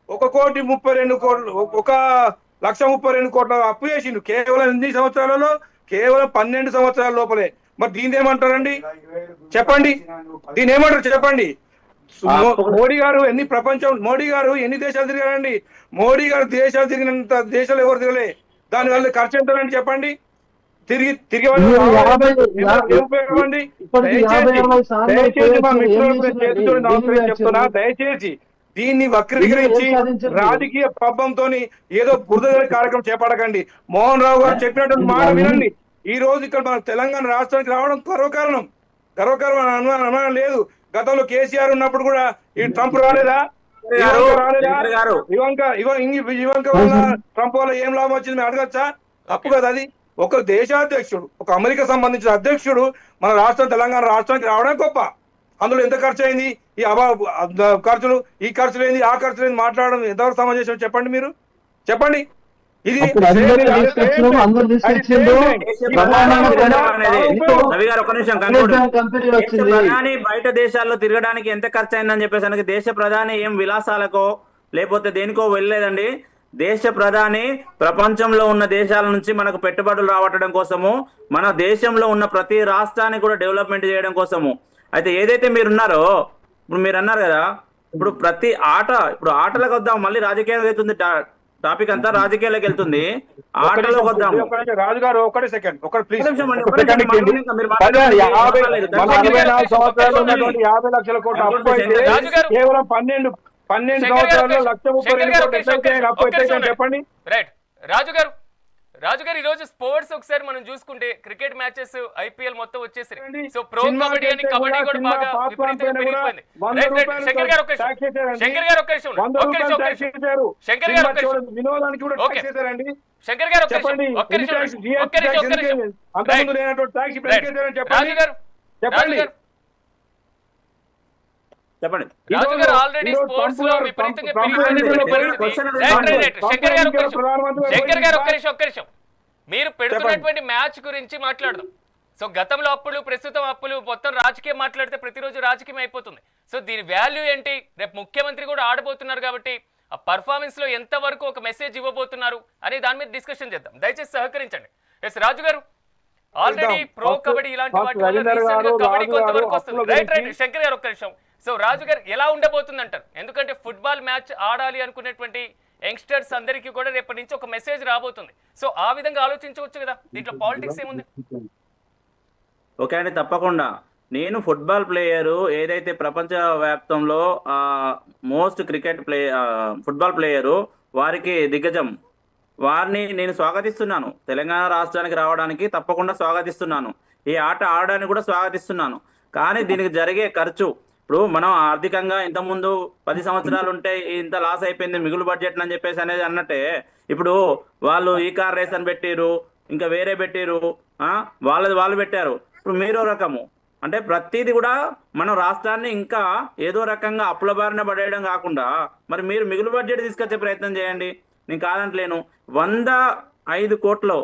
1,32 కోట్ల అప్పు చేసిండు కేవలం ఎన్ని సంవత్సరాలలో? కేవలం 12 సంవత్సరాల లోపలే. మరి దీని ఏమంటారండి చెప్పండి? దీని ఏమంటారు చెప్పండి? మోడీ గారు మోడీ గారు ఎన్ని దేశాలు తిరిగారండి? మోడీ గారు దేశాలు తిరిగినంత దేశాలు ఎవరు తిరగలే. దాని వల్ల ఖర్చు ఎంతండి చెప్పండి? దయచేసి దీన్ని వక్రీకరించి రాజకీయ పబ్బంతో ఏదో బురద కార్యక్రమం చేపడకండి. మోహన్ రావు గారు చెప్పినటువంటి మాట వినండి. ఈ రోజు ఇక్కడ మన తెలంగాణ రాష్ట్రానికి రావడం గర్వకారణం అనుమానం లేదు. గతంలో కేసీఆర్ ఉన్నప్పుడు కూడా ఈ ట్రంప్ రాలేదా? శంకర్ గారు ఇవంక వల్ల ట్రంప్ వల్ల ఏం లాభం వచ్చింది మేము అడగచ్చా? తప్పు కదా అది. ఒక దేశాధ్యక్షుడు, ఒక అమెరికా సంబంధించిన అధ్యక్షుడు మన రాష్ట్రం తెలంగాణ రాష్ట్రానికి రావడం గొప్ప. అందులో ఎంత ఖర్చు అయింది, ఈ ఖర్చులు, ఈ ఖర్చులు ఏంది, ఆ ఖర్చులు ఏంది మాట్లాడడం ఎంతవరకు సమాజం చెప్పండి, మీరు చెప్పండి. ఇది ప్రధాని బయట దేశాల్లో తిరగడానికి ఎంత ఖర్చు అయిందని చెప్పేసి దేశ ప్రధాని ఏం విలాసాలకో లేకపోతే దేనికో వెళ్ళలేదండి. దేశ ప్రధాని ప్రపంచంలో ఉన్న దేశాల నుంచి మనకు పెట్టుబడులు రావటం కోసము, మన దేశంలో ఉన్న ప్రతి రాష్ట్రాన్ని కూడా డెవలప్మెంట్ చేయడం కోసము. అయితే ఏదైతే మీరున్నారో, ఇప్పుడు మీరు అన్నారు కదా, ఇప్పుడు ప్రతి ఆట, ఇప్పుడు ఆటలకు వద్దాం, మళ్ళీ రాజకీయాలకు వెళ్తుంది, టాపిక్ అంతా రాజకీయాలకు వెళ్తుంది. ఆటలోకి వద్దాము. రాజు గారు ఒకటే సెకండ్, ఒకటి ప్లీజ్. 50 లక్షల కోట్ల అప్పు అయితే కేవలం 12 సంవత్సరాల్లో 1,32,000 అప్పు అయితే చెప్పండి. రైట్ రాజు గారు ఈ రోజు స్పోర్ట్స్ ఒకసారి మనం చూసుకుంటే క్రికెట్ మ్యాచెస్ ఐపీఎల్ మొత్తం వచ్చేసి, సో ప్రో కబడ్డీ అని కబడ్డీ కూడా బాగా విపరీతంగా పెరిగిపోయింది. శంకర్ గారు ఒక్క చెప్పండి. రాజు గారు ఆల్రెడీ స్పోర్ట్స్ లో విపరీతంగా శంకర్ గారు ఒక్క నిమిషం మీరు పెడుతున్నటువంటి మ్యాచ్ గురించి మాట్లాడదాం. సో గతంలో అప్పులు, ప్రస్తుతం అప్పులు, మొత్తం రాజకీయం మాట్లాడితే ప్రతిరోజు రాజకీయం అయిపోతుంది. సో దీని వాల్యూ ఏంటి? రేపు ముఖ్యమంత్రి కూడా ఆడబోతున్నారు కాబట్టి ఆ పర్ఫార్మెన్స్ లో ఎంత వరకు ఒక మెసేజ్ ఇవ్వబోతున్నారు అనే దాని మీద డిస్కషన్ చేద్దాం. దయచేసి సహకరించండి. ఎస్ రాజు గారు, ఆల్రెడీ ప్రో కబడ్డీ ఇలాంటి వాటి వల్ల రీసెంట్ గా కబడ్డీ కొంతవరకు వస్తుంది. రైట్ శంకర్ గారు ఒక్క నిమిషం. సో రాజు గారు ఎలా ఉండబోతుంది అంటారు? ఎందుకంటే ఫుట్బాల్ మ్యాచ్ ఆడాలి అనుకునేటువంటి యంగ్స్టర్స్ అందరికీ కూడా రేపటి నుంచి ఒక మెసేజ్ రాబోతుంది. సో ఆ విధంగా ఆలోచించవచ్చు కదా, దీంట్లో పాలిటిక్స్ ఏముంది? ఓకే అండి, తప్పకుండా. నేను ఫుట్బాల్ ప్లేయరు, ఏదైతే ప్రపంచ వ్యాప్తంలో మోస్ట్ ఫుట్బాల్ ప్లేయరు, వారికి దిగ్గజం, వారిని నేను స్వాగతిస్తున్నాను. తెలంగాణ రాష్ట్రానికి రావడానికి తప్పకుండా స్వాగతిస్తున్నాను. ఈ ఆట ఆడడానికి కూడా స్వాగతిస్తున్నాను. కానీ దీనికి జరిగే ఖర్చు, ఇప్పుడు మనం ఆర్థికంగా ఇంతకుముందు 10 సంవత్సరాలు ఉంటే ఇంత లాస్ అయిపోయింది, మిగులు బడ్జెట్ అని చెప్పేసి అనేది అన్నట్టే, ఇప్పుడు వాళ్ళు ఈ కార్ రేస్ అని పెట్టిరు, ఇంకా వేరే పెట్టిరు, వాళ్ళు పెట్టారు. ఇప్పుడు మీరో రకము, అంటే ప్రతిదీ కూడా మనం రాష్ట్రాన్ని ఇంకా ఏదో రకంగా అప్పుల బారిన పడేయడం కాకుండా, మరి మీరు మిగులు బడ్జెట్ తీసుకొచ్చే ప్రయత్నం చేయండి, నేను కాదంటలేను. 105 కోట్లు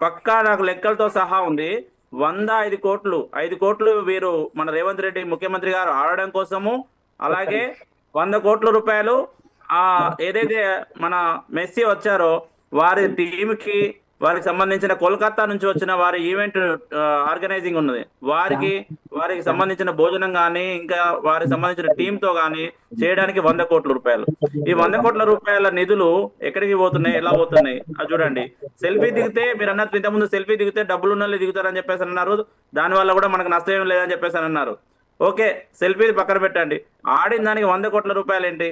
పక్కా నాకు లెక్కలతో సహా ఉంది. 5 కోట్లు వీరు మన రేవంత్ రెడ్డి ముఖ్యమంత్రి గారు ఆడడం కోసము, అలాగే 100 కోట్ల రూపాయలు ఏదైతే మన మెస్సీ వచ్చారో వారి టీంకి, వారికి సంబంధించిన కోల్కతా నుంచి వచ్చిన వారి ఈవెంట్ ఆర్గనైజింగ్ ఉన్నది, వారికి సంబంధించిన భోజనం కానీ ఇంకా వారికి సంబంధించిన టీంతో కానీ చేయడానికి 100 కోట్ల రూపాయలు. ఈ 100 కోట్ల రూపాయల నిధులు ఎక్కడికి పోతున్నాయి, ఎలా పోతున్నాయి అది చూడండి. సెల్ఫీ దిగితే, మీరు అన్నట్టు ఇంతకుముందు సెల్ఫీ దిగితే డబ్బులు ఉన్న వాళ్ళు దిగుతారని చెప్పేసి అన్నారు, దానివల్ల కూడా మనకు నష్టం ఏం లేదని చెప్పేసి అన్నారు. ఓకే, సెల్ఫీ పక్కన పెట్టండి, ఆడిన దానికి 100 కోట్ల రూపాయలు ఏంటి?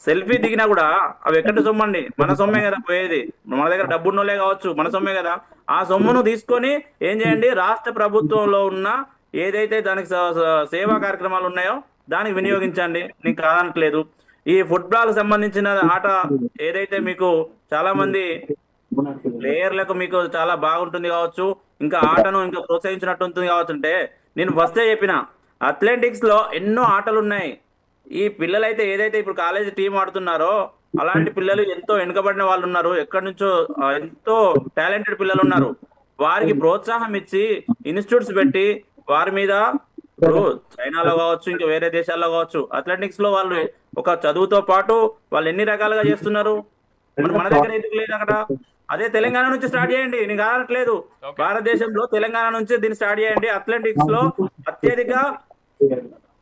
సెల్ఫీ దిగినా కూడా అవి ఎక్కడి సొమ్మండి? మన సొమ్మే కదా పోయేది, మన దగ్గర డబ్బున్నోళ్ళే కావచ్చు, మన సొమ్మే కదా. ఆ సొమ్మును తీసుకొని ఏం చేయండి, రాష్ట్ర ప్రభుత్వంలో ఉన్న ఏదైతే దానికి సేవా కార్యక్రమాలు ఉన్నాయో దానికి వినియోగించండి, నేను కాదనట్లేదు. ఈ ఫుట్బాల్ సంబంధించిన ఆట ఏదైతే మీకు చాలా మంది ప్లేయర్లకు మీకు చాలా బాగుంటుంది కావచ్చు, ఇంకా ఆటను ఇంకా ప్రోత్సహించినట్టు ఉంటుంది కావచ్చు. అంటే నేను ఫస్టే చెప్పిన, అథ్లెటిక్స్ లో ఎన్నో ఆటలు ఉన్నాయి. ఈ పిల్లలైతే ఏదైతే ఇప్పుడు కాలేజీ టీం ఆడుతున్నారో అలాంటి పిల్లలు ఎంతో వెనుకబడిన వాళ్ళు ఉన్నారు, ఎక్కడి నుంచో ఎంతో టాలెంటెడ్ పిల్లలు ఉన్నారు. వారికి ప్రోత్సాహం ఇచ్చి ఇన్స్టిట్యూట్స్ పెట్టి వారి మీద, ఇప్పుడు చైనాలో కావచ్చు, ఇంకా వేరే దేశాల్లో కావచ్చు, అథ్లెటిక్స్ లో వాళ్ళు ఒక చదువుతో పాటు వాళ్ళు ఎన్ని రకాలుగా చేస్తున్నారు. మన దగ్గర ఎందుకు లేదు అక్కడ? అదే తెలంగాణ నుంచి స్టార్ట్ చేయండి, నేను కాదనట్లేదు. భారతదేశంలో తెలంగాణ నుంచి దీన్ని స్టార్ట్ చేయండి. అథ్లెటిక్స్ లో అత్యధిక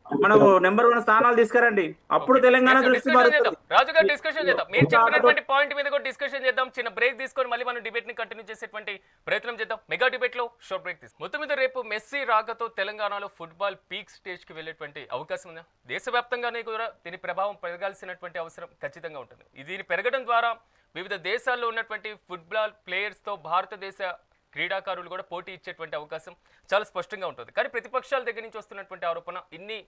మనకు నెంబర్ 1 స్థానాలు తీసుకురండి, అప్పుడు తెలంగాణ దృష్టి మారుతుంది. రాజు గారు డిస్కషన్ చేద్దాం, మీరు చెప్పినటువంటి పాయింట్ మీద కూడా డిస్కషన్ చేద్దాం. చిన్న బ్రేక్ తీసుకొని మళ్ళీ మనం డిబేట్ ని కంటిన్యూ చేసేటువంటి ప్రయత్నం చేద్దాం. మెగా డిబేట్ లో షార్ట్ బ్రేక్ తీసుకుందాం. మొత్తం మీద రేపు మెస్సీ రాకతో తెలంగాణలో ఫుట్బాల్ పీక్ స్టేజ్ కి వెళ్ళేటువంటి అవకాశం ఉందా? దేశవ్యాప్తంగానే కూడా దీని ప్రభావం పెరగాల్సినటువంటి అవసరం ఖచ్చితంగా ఉంటుంది. దీని పెరగడం ద్వారా వివిధ దేశాల్లో ఉన్నటువంటి ఫుట్బాల్ ప్లేయర్స్ తో భారతదేశ క్రీడాకారులు కూడా పోటీ ఇచ్చేటువంటి అవకాశం చాలా స్పష్టంగా ఉంటుంది. కానీ ప్రతిపక్షాల దగ్గర నుంచి వస్తున్నటువంటి ఆరోపణ ఇన్ని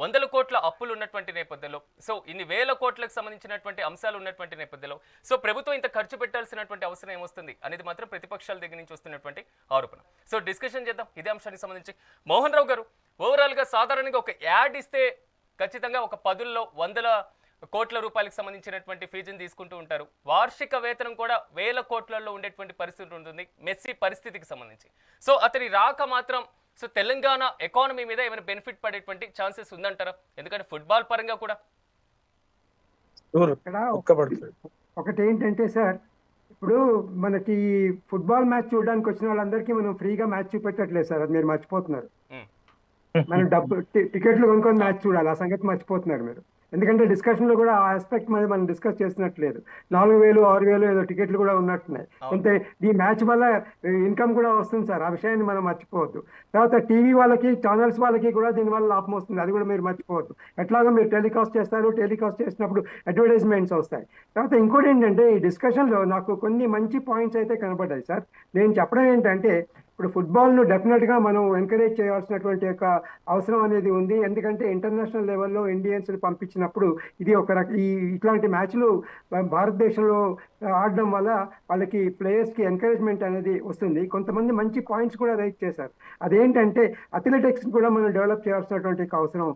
వందల కోట్ల అప్పులు ఉన్నటువంటి నేపథ్యంలో, సో ఇన్ని వేల కోట్లకు సంబంధించినటువంటి అంశాలు ఉన్నటువంటి నేపథ్యంలో సో ప్రభుత్వం ఇంత ఖర్చు పెట్టాల్సినటువంటి అవసరం ఏమొస్తుంది అనేది మాత్రం ప్రతిపక్షాల దగ్గర నుంచి వస్తున్నటువంటి ఆరోపణ. సో డిస్కషన్ చేద్దాం ఇదే అంశానికి సంబంధించి. మోహన్ రావు గారు, ఓవరాల్గా సాధారణంగా ఒక యాడ్ ఇస్తే ఖచ్చితంగా ఒక 10ల్లో 100 కోట్ల రూపాయలకు సంబంధించినటువంటి ఫీజుని తీసుకుంటూ ఉంటారు. వార్షిక వేతనం కూడా వేల కోట్లలో ఉండేటువంటి పరిస్థితి ఉంటుంది మెస్సీ పరిస్థితికి సంబంధించి. సో అతని రాక మాత్రం సో తెలంగాణ ఎకానమీ మీద ఏమైనా బెనిఫిట్ పడేటువంటి ఛాన్సెస్ ఉందంటారా? ఎందుకంటే ఫుట్బాల్ పరంగా కూడా ఒకటి ఏంటంటే సార్, ఇప్పుడు మనకి ఫుట్బాల్ మ్యాచ్ చూడడానికి వచ్చిన వాళ్ళందరికీ మనం ఫ్రీగా మ్యాచ్ చూపెట్టట్లేదు సార్, అది మీరు మర్చిపోతున్నారు. మనం డబ్బు టికెట్లు కొనుక్కొని మ్యాచ్ చూడాలి, ఆ సంగతి మర్చిపోతున్నారు మీరు. ఎందుకంటే డిస్కషన్ లో కూడా ఆ ఆస్పెక్ట్ మీద మనం డిస్కస్ చేసినట్లేదు. 4,000 6,000 ఏదో టికెట్లు కూడా ఉన్నట్టున్నాయి. అంతే ఈ మ్యాచ్ వల్ల ఇన్కమ్ కూడా వస్తుంది సార్, ఆ విషయాన్ని మనం మర్చిపోవద్దు. తర్వాత టీవీ వాళ్ళకి, ఛానల్స్ వాళ్ళకి కూడా దీనివల్ల లాభం వస్తుంది, అది కూడా మీరు మర్చిపోవద్దు. ఎట్లాగో మీరు టెలికాస్ట్ చేస్తారు, టెలికాస్ట్ చేసినప్పుడు అడ్వర్టైజ్మెంట్స్ వస్తాయి. తర్వాత ఇంకోటి ఏంటంటే ఈ డిస్కషన్లో నాకు కొన్ని మంచి పాయింట్స్ అయితే కనబడ్డాయి సార్. నేను చెప్పడం ఏంటంటే ఇప్పుడు ఫుట్బాల్ను డెఫినెట్గా మనం ఎంకరేజ్ చేయాల్సినటువంటి యొక్క అవసరం అనేది ఉంది. ఎందుకంటే ఇంటర్నేషనల్ లెవెల్లో ఇండియన్స్ని పంపించినప్పుడు ఇది ఒక ఇట్లాంటి మ్యాచ్లు భారతదేశంలో ఆడడం వల్ల వాళ్ళకి ప్లేయర్స్కి ఎంకరేజ్మెంట్ అనేది వస్తుంది. కొంతమంది మంచి పాయింట్స్ కూడా రైజ్ చేశారు. అదేంటంటే అథ్లెటిక్స్ కూడా మనం డెవలప్ చేయాల్సినటువంటి అవసరం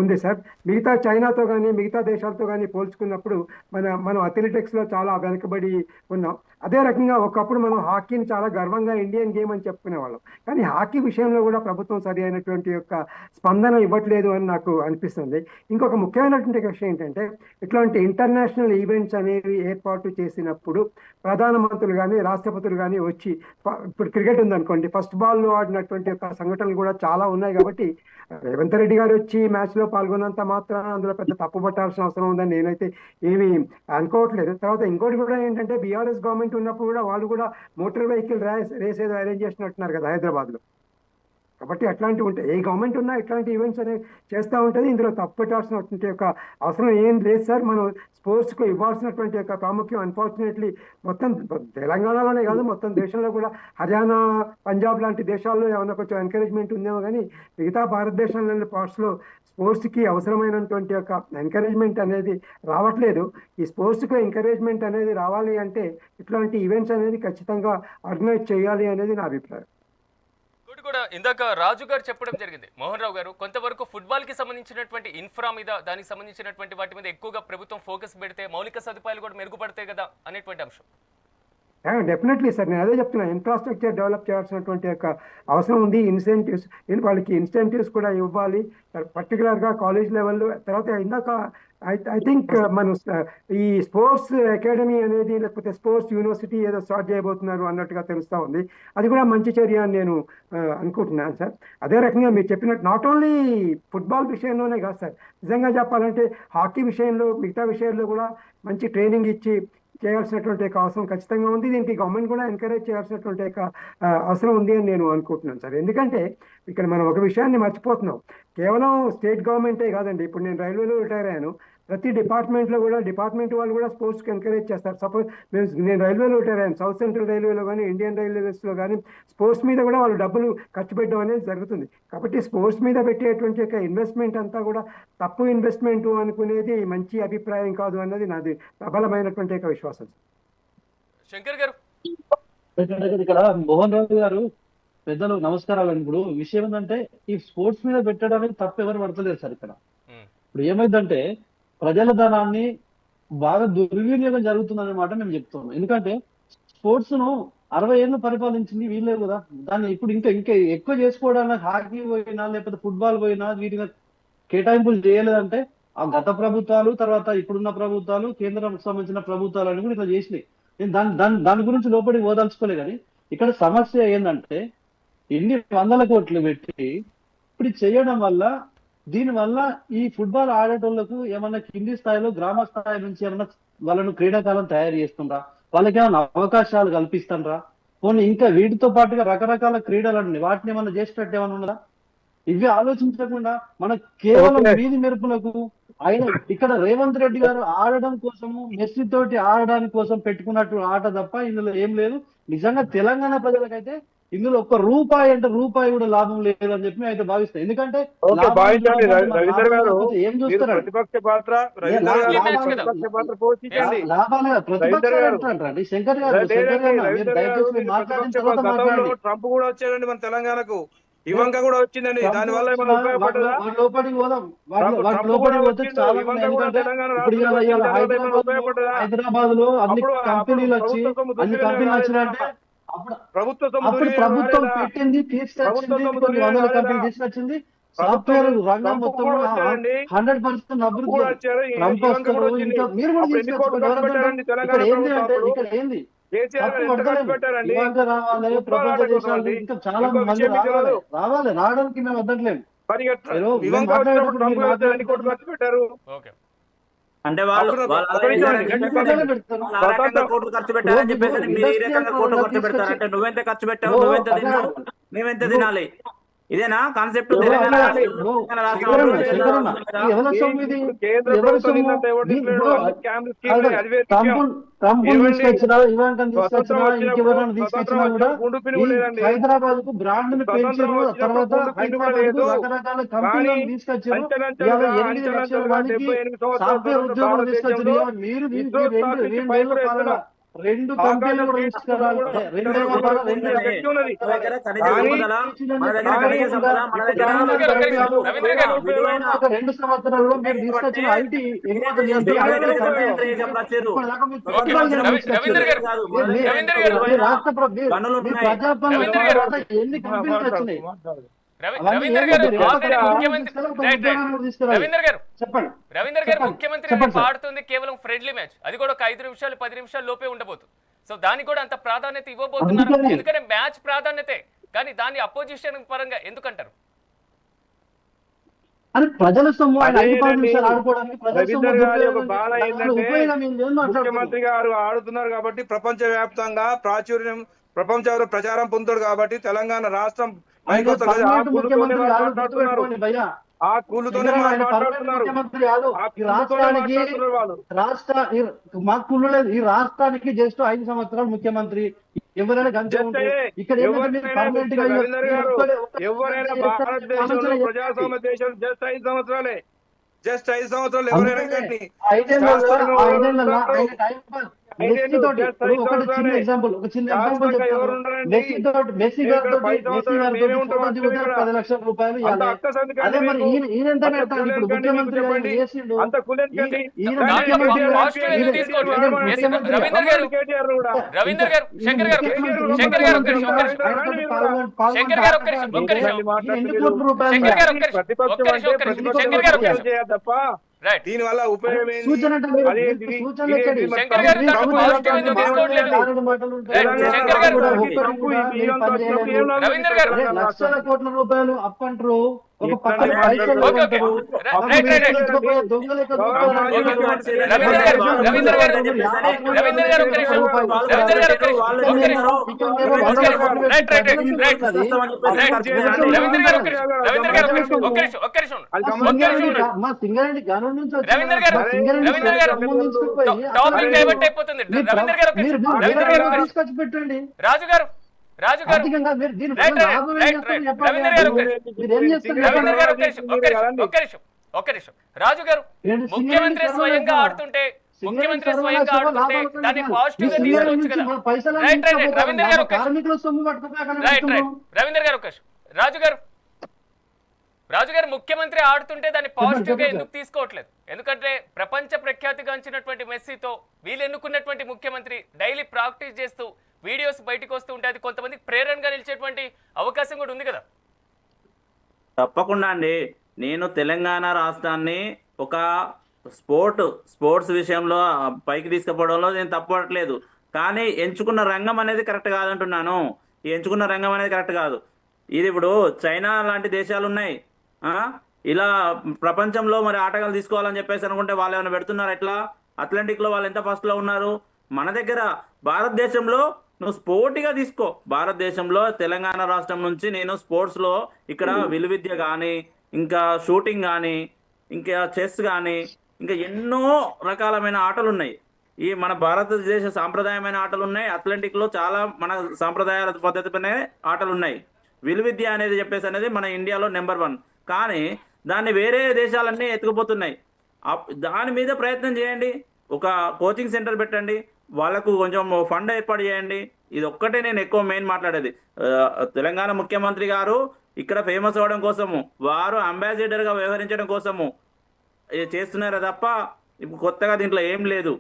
ఉంది సార్. మిగతా చైనాతో కానీ మిగతా దేశాలతో కానీ పోల్చుకున్నప్పుడు మనం అథ్లెటిక్స్లో చాలా వెనకబడి ఉన్నాం. అదే రకంగా ఒకప్పుడు మనం హాకీని చాలా గర్వంగా ఇండియన్ గేమ్ అని చెప్పుకునేవాళ్ళం. కానీ హాకీ విషయంలో కూడా ప్రభుత్వం సరి అయినటువంటి యొక్క స్పందన ఇవ్వట్లేదు అని నాకు అనిపిస్తుంది. ఇంకొక ముఖ్యమైనటువంటి విషయం ఏంటంటే ఇట్లాంటి ఇంటర్నేషనల్ ఈవెంట్స్ అనేవి ఏర్పాటు చేసినప్పుడు ప్రధానమంత్రులు కానీ రాష్ట్రపతులు కానీ వచ్చి, ఇప్పుడు క్రికెట్ ఉందనుకోండి, ఫస్ట్ బాల్లో ఆడినటువంటి యొక్క సంఘటనలు కూడా చాలా ఉన్నాయి. కాబట్టి రేవంత్ రెడ్డి గారు వచ్చి మ్యాచ్లో పాల్గొన్నంత మాత్రాన అందులో పెద్ద తప్పు పట్టాల్సిన అవసరం ఉందని నేనైతే ఏమీ అనుకోవట్లేదు. తర్వాత ఇంకోటి కూడా ఏంటంటే బీఆర్ఎస్ గవర్నమెంట్ ఉన్నప్పుడు కూడా వాళ్ళు కూడా మోటార్ వెహికల్ రేస్ ఏదో అరేంజ్ చేసినట్టున్నారు కదా హైదరాబాద్లో. కాబట్టి అట్లాంటివి ఉంటాయి, ఏ గవర్నమెంట్ ఉన్నా ఇట్లాంటి ఈవెంట్స్ అనేవి చేస్తూ ఉంటుంది. ఇందులో తప్పట్టాల్సినటువంటి యొక్క అవసరం ఏం లేదు సార్. మనం స్పోర్ట్స్కు ఇవ్వాల్సినటువంటి యొక్క ప్రాముఖ్యం అన్ఫార్చునేట్లీ మొత్తం తెలంగాణలోనే కాదు మొత్తం దేశంలో కూడా, హర్యానా, పంజాబ్ లాంటి దేశాల్లో ఏమైనా కొంచెం ఎంకరేజ్మెంట్ ఉందేమో కానీ మిగతా భారతదేశంలోని పార్ట్స్లో స్పోర్ట్స్కి అవసరమైనటువంటి యొక్క ఎంకరేజ్మెంట్ అనేది రావట్లేదు. ఈ స్పోర్ట్స్కు ఎంకరేజ్మెంట్ అనేది రావాలి అంటే ఇట్లాంటి ఈవెంట్స్ అనేది ఖచ్చితంగా ఆర్గనైజ్ చేయాలి అనేది నా అభిప్రాయం. కూడా ఇందాక రాజు గారు చెప్పడం జరిగింది, మోహన్ రావు గారు, కొంతవరకు ఫుట్బాల్ కి సంబంధించినటువంటి ఇన్ఫ్రా మీద, దానికి సంబంధించినటువంటి వాటి మీద ఎక్కువగా ప్రభుత్వం ఫోకస్ పెడితే మౌలిక సదుపాయాలు కూడా మెరుగుపడతాయి కదా అనేటువంటి అంశం. డెఫినెట్లీ సార్, నేను అదే చెప్తున్నా, ఇన్ఫ్రాస్ట్రక్చర్ డెవలప్ చేయాల్సినటువంటి యొక్క అవసరం ఉంది. ఇన్సెంటివ్స్, వాళ్ళకి ఇన్సెంటివ్స్ కూడా ఇవ్వాలి, పర్టికులర్గా కాలేజ్ లెవెల్లో. తర్వాత ఇందాక ఐ థింక్ మనం ఈ స్పోర్ట్స్ అకాడమీ అనేది లేకపోతే స్పోర్ట్స్ యూనివర్సిటీ ఏదో స్టార్ట్ చేయబోతున్నారు అన్నట్టుగా తెలుస్తూ ఉంది. అది కూడా మంచి చర్య అని నేను అనుకుంటున్నాను సార్. అదే రకంగా మీరు చెప్పినట్టు నాట్ ఓన్లీ ఫుట్బాల్ విషయంలోనే కాదు సార్, నిజంగా చెప్పాలంటే హాకీ విషయంలో, మిగతా విషయాల్లో కూడా మంచి ట్రైనింగ్ ఇచ్చి చేయాల్సినటువంటి అవసరం ఖచ్చితంగా ఉంది. దీనికి గవర్నమెంట్ కూడా ఎంకరేజ్ చేయాల్సినటువంటి అవసరం ఉంది అని నేను అనుకుంటున్నాను సార్. ఎందుకంటే ఇక్కడ మనం ఒక విషయాన్ని మర్చిపోతున్నాం, కేవలం స్టేట్ గవర్నమెంటే కాదండి. ఇప్పుడు నేను రైల్వేలో రిటైర్ అయ్యాను, ప్రతి డిపార్ట్మెంట్లో కూడా డిపార్ట్మెంట్ వాళ్ళు కూడా స్పోర్ట్స్కి ఎంకరేజ్ చేస్తారు. సపోజ్ నేను రైల్వేలో రిటైర్ అయ్యాను, సౌత్ సెంట్రల్ రైల్వేలో కానీ ఇండియన్ రైల్వేస్లో కానీ స్పోర్ట్స్ మీద కూడా వాళ్ళు డబ్బులు ఖర్చు పెట్టడం అనేది జరుగుతుంది. కాబట్టి స్పోర్ట్స్ మీద పెట్టేటువంటి ఇన్వెస్ట్మెంట్ అంతా కూడా తప్పు ఇన్వెస్ట్మెంట్ అనుకునేది మంచి అభిప్రాయం కాదు అన్నది నాది ప్రబలమైనటువంటి విశ్వాసం. శంకర్ గారు, ఇక్కడ మోహన్ రావు గారు, పెద్దలు నమస్కారాలు. ఇప్పుడు విషయం ఏంటంటే ఈ స్పోర్ట్స్ మీద పెట్టడానికి తప్పు ఎవరు పడతలేదు సార్. ఇక్కడ ఇప్పుడు ఏమైందంటే ప్రజల ధనాన్ని బాగా దుర్వినియోగం జరుగుతుందన్నమాట మేము చెప్తున్నాం. ఎందుకంటే స్పోర్ట్స్ ను 60 ఏళ్ళు పరిపాలించింది వీళ్ళే కదా, దాన్ని ఇప్పుడు ఇంకా ఎక్కువ చేసుకోవడానికి హాకీ పోయినా లేకపోతే ఫుట్బాల్ పోయినా వీటిని కేటాయింపులు చేయలేదంటే ఆ గత ప్రభుత్వాలు, తర్వాత ఇప్పుడున్న ప్రభుత్వాలు, కేంద్రం సంబంధించిన ప్రభుత్వాలు అని కూడా ఇట్లా చేసినాయి. నేను దాని గురించి లోపలికి ఓదాల్చుకోలే. కానీ ఇక్కడ సమస్య ఏంటంటే ఎన్ని వందల కోట్లు పెట్టి ఇప్పుడు చేయడం వల్ల, దీనివల్ల ఈ ఫుట్బాల్ ఆడేటోళ్లకు ఏమన్నా కింది స్థాయిలో, గ్రామ స్థాయి నుంచి ఏమన్నా వాళ్ళను క్రీడాకాలం తయారు చేస్తుండ్రా, వాళ్ళకి ఏమైనా అవకాశాలు కల్పిస్తుండ్రా, పోనీ ఇంకా వీటితో పాటుగా రకరకాల క్రీడలు వాటిని ఏమన్నా చేసేటట్టు ఏమన్నా ఉన్నదా? ఇవి ఆలోచించకుండా మన కేవలం వీధి మెరుపులకు ఆయన ఇక్కడ రేవంత్ రెడ్డి గారు ఆడడం కోసము మెస్సీ తోటి ఆడడానికి కోసం పెట్టుకున్నట్టు ఆట తప్ప ఇందులో ఏం లేదు. నిజంగా తెలంగాణ ప్రజలకైతే ఇందులో ఒక్క రూపాయి అంటే రూపాయి కూడా లాభం లేదని చెప్పి అయితే భావిస్తాను. ఎందుకంటే ఓకే, లాభం భావించండి లాభం రవీందర్ గారు. లేకపోతే ఏం మీరు చూస్తారు? ప్రతిపక్ష పాత్ర రవీందర్ గారు ప్రతిపక్ష పాత్ర పోషించండి. లాభాలు ప్రతిపక్ష రవీందర్ గారు. అంటారండి శంకర్ గారు. శంకర్ లేదండి, గారు మీరు రవీందర్ గారు, దయచేసి మీరు మాట్లాడిన ప్రతిపక్ష తర్వాత గతంలో మాట్లాడండి. ట్రంప్ కూడా వచ్చాడండి మన తెలంగాణకు, ఇవంక కూడా వచ్చిందండి. దాని వల్ల ఏమైనా ఉపయోగపడ్డదా? వాళ్ళ లోపలికి పోదాం. వాళ్ళ ట్రంప్ లోపలికి కూడా పోతే వచ్చిండు, చాలా ఇవంక మంది కూడా ఎందుకంటే తెలంగాణ ఇప్పుడు రాష్ట్రంలో వచ్చిన తర్వాత ఏమైనా ఉపయోగపడ్డదా? హైదరాబాద్ లో అన్ని అప్పుడు కంపెనీలు వచ్చి ప్రభుత్వ సొమ్ము అన్ని దుర్వినియోగం కంపెనీలు కాలేదా? వచ్చినాయంటే అప్పుడు ప్రభుత్వ సొమ్ము అప్పుడు దుర్వినియోగం ప్రభుత్వం కాలేదా? పెట్టింది ప్రభుత్వ తీసుకొచ్చింది సొమ్ము కొన్ని వందల దుర్వినియోగం కంపెనీలు కాలేదా? తీసుకొచ్చింది. ప్రభుత్వం సాఫ్ట్వేర్ రంగం ట్రంప్ మొత్తం కూడా వచ్చాడండి. 100% ట్రంప్ కూడా అభివృద్ధి. వచ్చారు, ట్రంప్ ఇవంక కూడా వస్తారు వచ్చింది. ఇంకా మీరు కూడా అప్పుడు ఎన్ని కోట్లు తీసుకొచ్చుకోండి. ఖర్చు పెట్టారండి ఇక్కడ తెలంగాణ ఏంది ప్రభుత్వం అంటే అప్పుడు? ఇక్కడ ఏంది కేసీఆర్ తప్పు గారు ఎంత ఖర్చు పడతలేము. పెట్టారండి? ఇవాళ రావాలి ఉప్పాల ప్రపంచ ఆట కోసం దేశాలు అండి. ఇంకా చాలా ఇంకో మంది విషయం మీకు రావాలి తెలియదు. రావాలి రావడానికి మేము వద్దట్లేము. మరి మీరు ఇవంక మేము వచ్చినప్పుడు ట్రంప్ మీరు గారు ఎన్ని కోట్లు ఖర్చు పెట్టారు? ఓకే. అంటే వాళ్ళు అప్పుడు వాళ్ళు ఒక అలా నిమిషం చేశారని అండి, చెప్పేసి ఇండియాలో పెడతారు. వాళ్ళు ఆ రకంగా కోట్లు ఖర్చు పెట్టారని చెప్పేసి మీరు ఈ రకంగా కోట్లు ఖర్చు పెడతారంటే నువ్వెంత ఖర్చు పెట్టావు, నువ్వెంత తిన్నావు, నువ్వెంత తినాలి? ఇదేనా కాన్సెప్ట్? తెలంగాణ రాష్ట్రం ఎవరి సొమ్ము ఇది? ఇప్పుడు కేంద్ర ఎవరి ప్రభుత్వం సొమ్ము? నిన్నంత ఎవరు ఇప్పుడు అన్ని స్కామ్లు స్కీమ్లు అది వేరే విషయం. ట్రంప్ ఏమండి? తీసుకొచ్చినా ఇవాంకని స్వతంత్రం తీసుకొచ్చినా వచ్చినప్పుడు ఇంకెవరైనా తీసుకొచ్చినా కూడా గుండు పినుగు లేదండి. హైదరాబాద్ కు బ్రాండ్ ని స్వతంత్రం పెంచారు. వచ్చినప్పుడు తర్వాత గుండు పినుగు హైదరాబాద్ కు లేదు. రకరకాల కానీ కంపెనీలను తీసుకొచ్చారు. అంచెలంచెలుగా ఇవాళ 8 లక్షల మందికి 78 సంవత్సరాల సాఫ్ట్వేర్ తర్వాత ఉద్యోగులు తీసుకొచ్చారు. భారతదేశంలో ఇవాళ మీరు ఇస్రో స్థాపించి రెండేళ్ల పైపులు పాలన వేస్తున్నాం. రెండు కంపెనీలు కూడా తీసుకురావాలి. రెండేళ్ల పాలన శక్తి ఉన్నది. మన దగ్గర కనీస కానీ- సంపద, మన దగ్గర కనీస సంపద, మన దగ్గర రవీంద్ర గారు, విలువైన ఒక 2 సంవత్సరాల్లో మీరు తీసుకొచ్చిన ఐటీ రవీంద్ర గారు, పనులు ఉన్నాయి. ఎన్ని కంపెనీలు వచ్చినాయి? రవీంద్ర గారు ఆల్రెడీ ముఖ్యమంత్రి రైట్ రైట్ రవీంద్ర గారు చెప్పండి. రవీంద్ర గారు ముఖ్యమంత్రి చెప్పండి సార్. ఆడుతుంది కేవలం ఫ్రెండ్లీ మ్యాచ్, అది కూడా ఒక 5 నిమిషాలు 10 నిమిషాల లోపే ఉండబోతుంది. సో దానికి కూడా అంత ప్రాధాన్యత ఇవ్వబోతున్నారు. అందుకని- ఎందుకంటే మ్యాచ్ ప్రాధాన్యతే, కానీ దాన్ని అపోజిషన్ పరంగా ఎందుకంటారు? అని ప్రజల సొమ్ము ఆయన 5-10 అదేనండి. నిమిషాలు ఆడుకోవడానికి ప్రజల సొమ్ము రవీంద్ర గారి యొక్క దుర్వినియోగం బాధ దానివల్ల ఏంటంటే ఉపయోగం ఏంది అని మాట్లాడుతున్నారు. ముఖ్యమంత్రి గారు ఆడుతున్నారు కాబట్టి ప్రపంచ వ్యాప్తంగా ప్రాచుర్యం ప్రపంచంలో ప్రచారం పొందుతాడు కాబట్టి తెలంగాణ రాష్ట్రం ఆయన పైకొస్తుంది. ఆ పర్మనెంట్ కూలుతోనే ముఖ్యమంత్రి వాళ్ళు కాదు, మాట్లాడుతున్నారు. గుర్తుపెట్టుకోండి భయ్యా. ఆ కూలుతోనే ఆయన వాళ్ళు పర్మనెంట్ మాట్లాడుతున్నారు. ముఖ్యమంత్రి కాదు. ఆ ఈ కూలుతోనే రాష్ట్రానికి మాట్లాడుతున్నారు వాళ్ళు. మాకు కుళ్ళు లేదు. ఈ రాష్ట్రానికి జస్ట్ 5 సంవత్సరాలు ముఖ్యమంత్రి. ఎవరైనా గంటే జస్ట్ ఉంటారు. ఇక్కడ ఏంటంటే మీరు పర్మనెంట్ గా రవీందర్ గారు ఒక్కడే- ఎవరైనా ఒక్కడే భారతదేశంలో ఆలోచన ప్రజాస్వామ్య దేశం జస్ట్ 5 సంవత్సరాలే. జస్ట్ 5 సంవత్సరాలు ఎవరైనా అందుకనే కానీ ఐదేళ్లలో ఆయన టైం పాస్ మెస్సీ తోటి just ఇప్పుడు 5 ఒకటి చిన్న సంవత్సరాలే. ఎగ్జాంపుల్ శాశ్వతంగా ఎవరు ఉండరండి? మెస్సీ గారితో మెస్సీ ఇక్కడ 5 గారితో సంవత్సరాలు మేమే ఉంటాం ఫోటో అంతే దిగుతారు, ఇక్కడ. 10 లక్షల రూపాయలు అంత ఇవ్వాలి. అక్కస ఎందుకండి అదే మరి మీకు? ఈయన ఎంత అంత పెడతాడు? ఇప్పుడు కులేంకండి ముఖ్యమంత్రి మీకు గారు చెప్పండి. చేసిండు. అంత కులేంకండి. ఈయన దాంట్లో ముఖ్యమంత్రి గారు- పాజిటివ్ ఎందుకు తీసుకోవట్లేదు? ఈయన ఎస్, ముఖ్యమంత్రి రవీంద్ర గారు కేటీఆర్ కూడా రవీంద్ర గారు శంకర్ గారు శంకర్ గారు ఒక్క నిమిషం ఒక్క నిమిషం శంకర్ గారు ఒక్క నిమిషం ఒక్క నిమిషం ఎన్ని కోట్ల రూపాయలు శంకర్ గారు ఒక్క నిమిషం ప్రతిపక్షం ఒక్క నిమిషం అంటే ఒక్క నిమిషం ప్రతిపక్షం శంకర్ గారు ఒక్క విమర్శలు నిమిషం చేయాలి తప్ప రైట్ దీని వల్ల ఉపయోగం ఏంది? సూచన అంటే మీరు అదేంటి? సూచనలు ఎక్కడి? శంకర్ గారు దాంట్లో పాజిటివ్ ఎందుకు తీసుకోవట్లేదు? నాలుగు మాటలు ఉంటాయి. రైట్, శంకర్ గారు కూడా ట్రంప్ ఒక్కరు కూడా ఈ మీరు పని ట్రంప్ చేయలేదు. ఏం లాభం రవీంద్ర గారు. తెలంగాణ లక్షల రాష్ట్రం? కోట్ల రూపాయలు అప్ అంటారు. ఒక పక్కన ఓకే, పైసలు ఓకే, ఓకే. అంటారు. రైట్, అప్పుడు రైట్, రైట్, మీరు రైట్. దొంగ లెక్క ఓకే, దొంగలు ఓకే. అంటారు. రవీంద్ర గారు రవీంద్ర గారు రవీంద్ర గారు ఒక్క నిమిషం రవీంద్ర గారు ఒక్క నిమిషం ఒక్క నిమిషం రైట్ రైట్ రైట్ రవీంద్ర గారు ఒక్క నిమిషం రవీంద్ర గారు ఒక్క నిమిషం ఒక్క నిమిషం ఒక్క నిమిషం అది ఒక్క నిమిషం ఉండండి. మా సింగరేణి గనుల నుంచి వచ్చిన రవీంద్ర గారు సింగరేణి రవీంద్ర గారు సంబంధించుకుపోయి టాపిక్ డైవర్ట్ అయిపోతుంది. రవీంద్ర గారు ఒక్క మీరు నిమిషం రవీంద్ర గారు ఒక్క నిమిషం తీసుకొచ్చి పెట్టండి. రాజు గారు ఆర్థికంగా మీరు దీని రైట్, వల్ల రైట్, లాభం ఏం రైట్, చేస్తారో రైట్. చెప్పండి. రవీంద్ర గారు ఒక్క మీరు ఏం చేస్తారు రవీంద్ర గారు ఒక్క చెప్పండి. నిమిషం ఒక్క నిమిషం ఒక్క నిమిషం ఒక్క నిమిషం రాజు గారు ఏంటి ముఖ్యమంత్రి సింగరేణి స్వయంగా సర్వనాశనం? ఆడుతుంటే ముఖ్యమంత్రి సింగరేణి స్వయంగా సర్వనాశనం ఆడుతుంటే లాభాలు దాన్ని కాదు. పాజిటివ్ గా మీ తీసుకోవచ్చు సింగరేణి కదా. నుంచి పైసలు రైట్ రైట్ రైట్ రవీంద్ర గారు ఒక్క నిమిషం కార్మికుల సొమ్ము పట్టుకుపోయి అక్కడ రైట్ రైట్ పెడుతున్నాం. రవీంద్ర గారు ఒక్క నిమిషం రాజు గారు ముఖ్యమంత్రి ఆడుతుంటే దాన్ని పాజిటివ్ గా ఎందుకు తీసుకోవట్లేదు? ఎందుకంటే ప్రపంచ ప్రఖ్యాతిగాంచినటువంటి మెస్సీతో వీళ్ళు ఎన్నుకున్నటువంటి ముఖ్యమంత్రి డైలీ ప్రాక్టీస్ చేస్తూ వీడియోస్ బయటకు వస్తూ ఉంటే అది కొంతమందికి ప్రేరణగా నిలిచేటువంటి అవకాశం కూడా ఉంది కదా. తప్పకుండా అండి. నేను తెలంగాణ రాష్ట్రాన్ని ఒక స్పోర్ట్స్ విషయంలో పైకి తీసుకుపోవడంలో నేను తప్పట్లేదు. కానీ ఎంచుకున్న రంగం అనేది కరెక్ట్ కాదంటున్నాను. ఈ ఎంచుకున్న రంగం అనేది కరెక్ట్ కాదు. ఇది ఇప్పుడు చైనా లాంటి దేశాలు ఉన్నాయి. ఇలా ప్రపంచంలో మరి ఆటగాళ్ళు తీసుకోవాలని చెప్పేసి అనుకుంటే వాళ్ళు ఏమైనా పెడుతున్నారు? ఎట్లా అథ్లెటిక్లో వాళ్ళు ఎంత ఫస్ట్లో ఉన్నారు? మన దగ్గర భారతదేశంలో నువ్వు స్పోర్టిగా తీసుకో. భారతదేశంలో తెలంగాణ రాష్ట్రం నుంచి నేను స్పోర్ట్స్లో ఇక్కడ విలువిద్య కానీ ఇంకా షూటింగ్ కానీ ఇంకా చెస్ కానీ ఇంకా ఎన్నో రకాలమైన ఆటలు ఉన్నాయి. ఈ మన భారతదేశ సాంప్రదాయమైన ఆటలు ఉన్నాయి. అథ్లెటిక్లో చాలా మన సాంప్రదాయాల పద్ధతిపైనే ఆటలు ఉన్నాయి. విలువిద్య అనేది చెప్పేసి అనేది మన ఇండియాలో నెంబర్ 1. కానీ దాన్ని వేరే దేశాలన్నీ ఎత్తుకుపోతున్నాయి. దాని మీద ప్రయత్నం చేయండి. ఒక కోచింగ్ సెంటర్ పెట్టండి, వాళ్ళకు కొంచెం ఫండ్ ఏర్పాటు చేయండి. ఇది ఒక్కటే నేను ఎక్కువ మెయిన్ మాట్లాడేది. తెలంగాణ ముఖ్యమంత్రి గారు ఇక్కడ ఫేమస్ అవ్వడం కోసము, వారు అంబాసిడర్గా వ్యవహరించడం కోసము చేస్తున్నారే తప్ప ఇప్పుడు కొత్తగా దీంట్లో ఏం లేదు.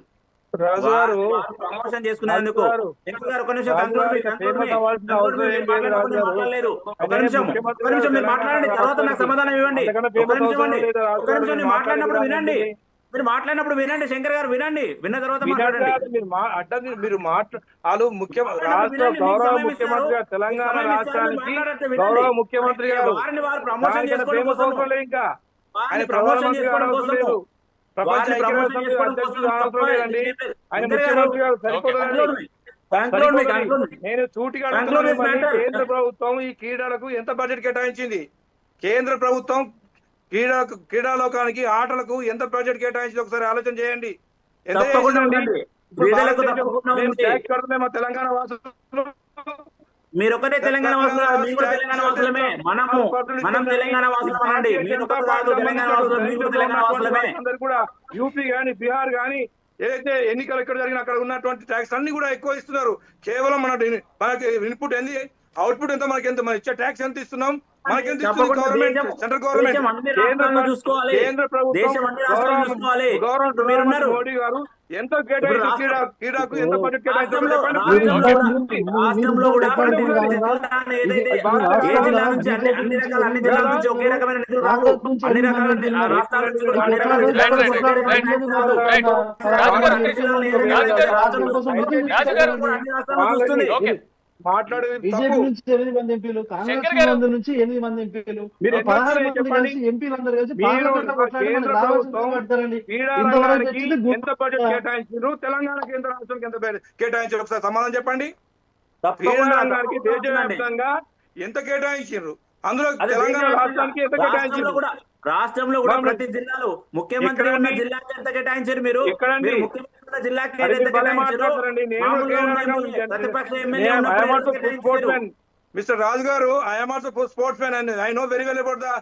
రాజు గారు ప్రమోషన్ చేసుకునేందుకు రాజు గారు, ఒక నిమిషం రాజు గారు ఇక famous అవ్వాల్సిన అవసరం ఏం లేదు రాజు గారు. ఒక నిమిషం మీరు మాట్లాడండి, తర్వాత నాకు సమాధానం ఇవ్వండి. అంతకన్నా ఒక famous నిమిషం అవసరం అండి, లేదు రాజు ఒక గారు. నిమిషం. మీరు మీరు మాట్లాడినప్పుడు వినండి, మాట్లాడండి. మీరు మాట్లాడినప్పుడు వినండి. శంకర్ గారు వినండి, విన్న తర్వాత మాట్లాడండి. మీరు వాళ్ళు రాష్ట్ర గౌరవ ముఖ్యమంత్రి గారు, తెలంగాణ రాష్ట్రానికి గౌరవ ముఖ్యమంత్రి గారు వారిని వారు ప్రమోషన్ దానికన్నా చేసుకోవడం famous కోసం, అవసరం లేదు. ఇంకా ఆయన వారిని ప్రమోషన్ ప్రధానమంత్రి చేసుకోవడం అవసరం కోసం, లేదు. ప్రపంచ వారిని ప్రమోషన్ ఐక్యరాజ్య చేసుకోవడం సమితి కోసం అవసరం లేదండి. ఆయన శంకర్ ముఖ్యమంత్రి గారు Okay. సరిపోతుందండి. నేను సూటిగా అడుగుతున్నాను మిమ్మల్ని, కేంద్ర ప్రభుత్వం ఈ క్రీడలకు ఎంత బడ్జెట్ కేటాయించింది? కేంద్ర ప్రభుత్వం క్రీడాలోకానికి ఆటలకు ఎంత బడ్జెట్ కేటాయించింది ఒకసారి ఆలోచన చేయండి. ఎంత తప్పకుండా చేసిందండి? ఉండండి. ఇప్పుడు క్రీడలకు భారతదేశం తప్పకుండా మేము ఉంది. ట్యాక్స్ కడుతున్నాం మా తెలంగాణ వాసులు. మీరు ఒకటే తెలంగాణ వాసులు, మీరు కూడా తెలంగాణ వాసులమే. మనం తెలంగాణ వాసులం అనండి. మీరు ఒకటి కాదు తెలంగాణ వాసులు, మీరు కూడా తెలంగాణ వాసులమే. అందరూ కూడా యూపీ గాని బీహార్ గాని ఏదైతే ఎన్నికలు ఎక్కడ జరిగిన అక్కడ ఉన్నటువంటి ట్యాక్స్ అన్ని కూడా ఎక్కువ ఇస్తున్నారు. కేవలం మనకి ఇన్పుట్ ఏంది, అవుట్పుట్ ఎంత, మనకి ఎంత, మనం ఇచ్చే ట్యాక్స్ ఎంత ఇస్తున్నాం, మనకి ఎంత ఇస్తుంది తప్పకుండా గవర్నమెంట్, దేశం- సెంట్రల్ దేశం గవర్నమెంట్, అన్ని రాష్ట్రాలను చూసుకోవాలి. కేంద్ర ప్రభుత్వం, దేశం అన్ని రాష్ట్రాలను చూసుకోవాలి. గౌరవ ఇప్పుడు మీరున్నారు. మోడీ గారు ఎంత కేటాయించారు క్రీడకు ఎంత బడ్జెట్ కేటాయించారు రాష్ట్రంలో కూడా ప్రతి జిల్లాను ఏదైతే ఏ జిల్లా నుంచి అన్ని రకాల అన్ని జిల్లాల నుంచి ఒకే రకమైన నిధులు రావు. అన్ని రకాల రాష్ట్రాల నుంచి కూడా అన్ని రకాల జిల్లాల నుంచి ఒకే రకమైన నిధులు రావు. రైట్. రాజు గారు, అన్ని జిల్లాలను ఏదైతే రాజు గారు, రాష్ట్రం కోసం రాజు గారు, అన్ని రాష్ట్రాలను చూస్తుంది. ఓకే. మాట్లాడేది బీజేపీ తప్పు. నుంచి 8 మంది ఎంపీలు, శంకర్ కాంగ్రెస్ గారు. మంది నుంచి 8 మంది ఎంపీలు, మీరు ఎన్ని 16 వచ్చినాయి మంది చెప్పండి. కలిసి ఎంపీలందరూ కలిసి మీరు పార్లమెంట్లో కొట్లాడి కేంద్ర మనకు రావాల్సింది ప్రభుత్వం పడతారండి. క్రీడా ఇంతవరకు రంగానికి వచ్చింది ఎంత బడ్జెట్ కేటాయించారు, తెలంగాణ కేంద్ర రాష్ట్రానికి ఎంత కేటాయించారు, ఒకసారి సమాధానం చెప్పండి. క్రీడా తప్పకుండా రంగానికి తప్పకుండా దేశవ్యాప్తంగా ఎంత కేటాయించారు, అందులో అదే తెలంగాణ దేశవ్యాప్తంగా రాష్ట్రానికి ఎంత రాష్ట్రంలో కేటాయించారు? కూడా మరి ప్రతి జిల్లాలో ముఖ్యమంత్రి ఉన్న ఎక్కడండి? జిల్లాకి ఎంత కేటాయించారు మీరు? ఎక్కడండి? మీరు ముఖ్యమంత్రి ఉన్న జిల్లాకి అది ఏదైతే మీరు భలే కేటాయించారో, మాట్లాడతారండి. నేను మామూలుగా క్రీడా ఉన్న రంగం ఎమ్మెల్యే, ప్రతిపక్ష ఎమ్మెల్యే I ఉన్నప్పుడు am also ఎంత a కేటాయించారు? sportsman. Mr. Raj garu, I am also a sportsman and I know very well about the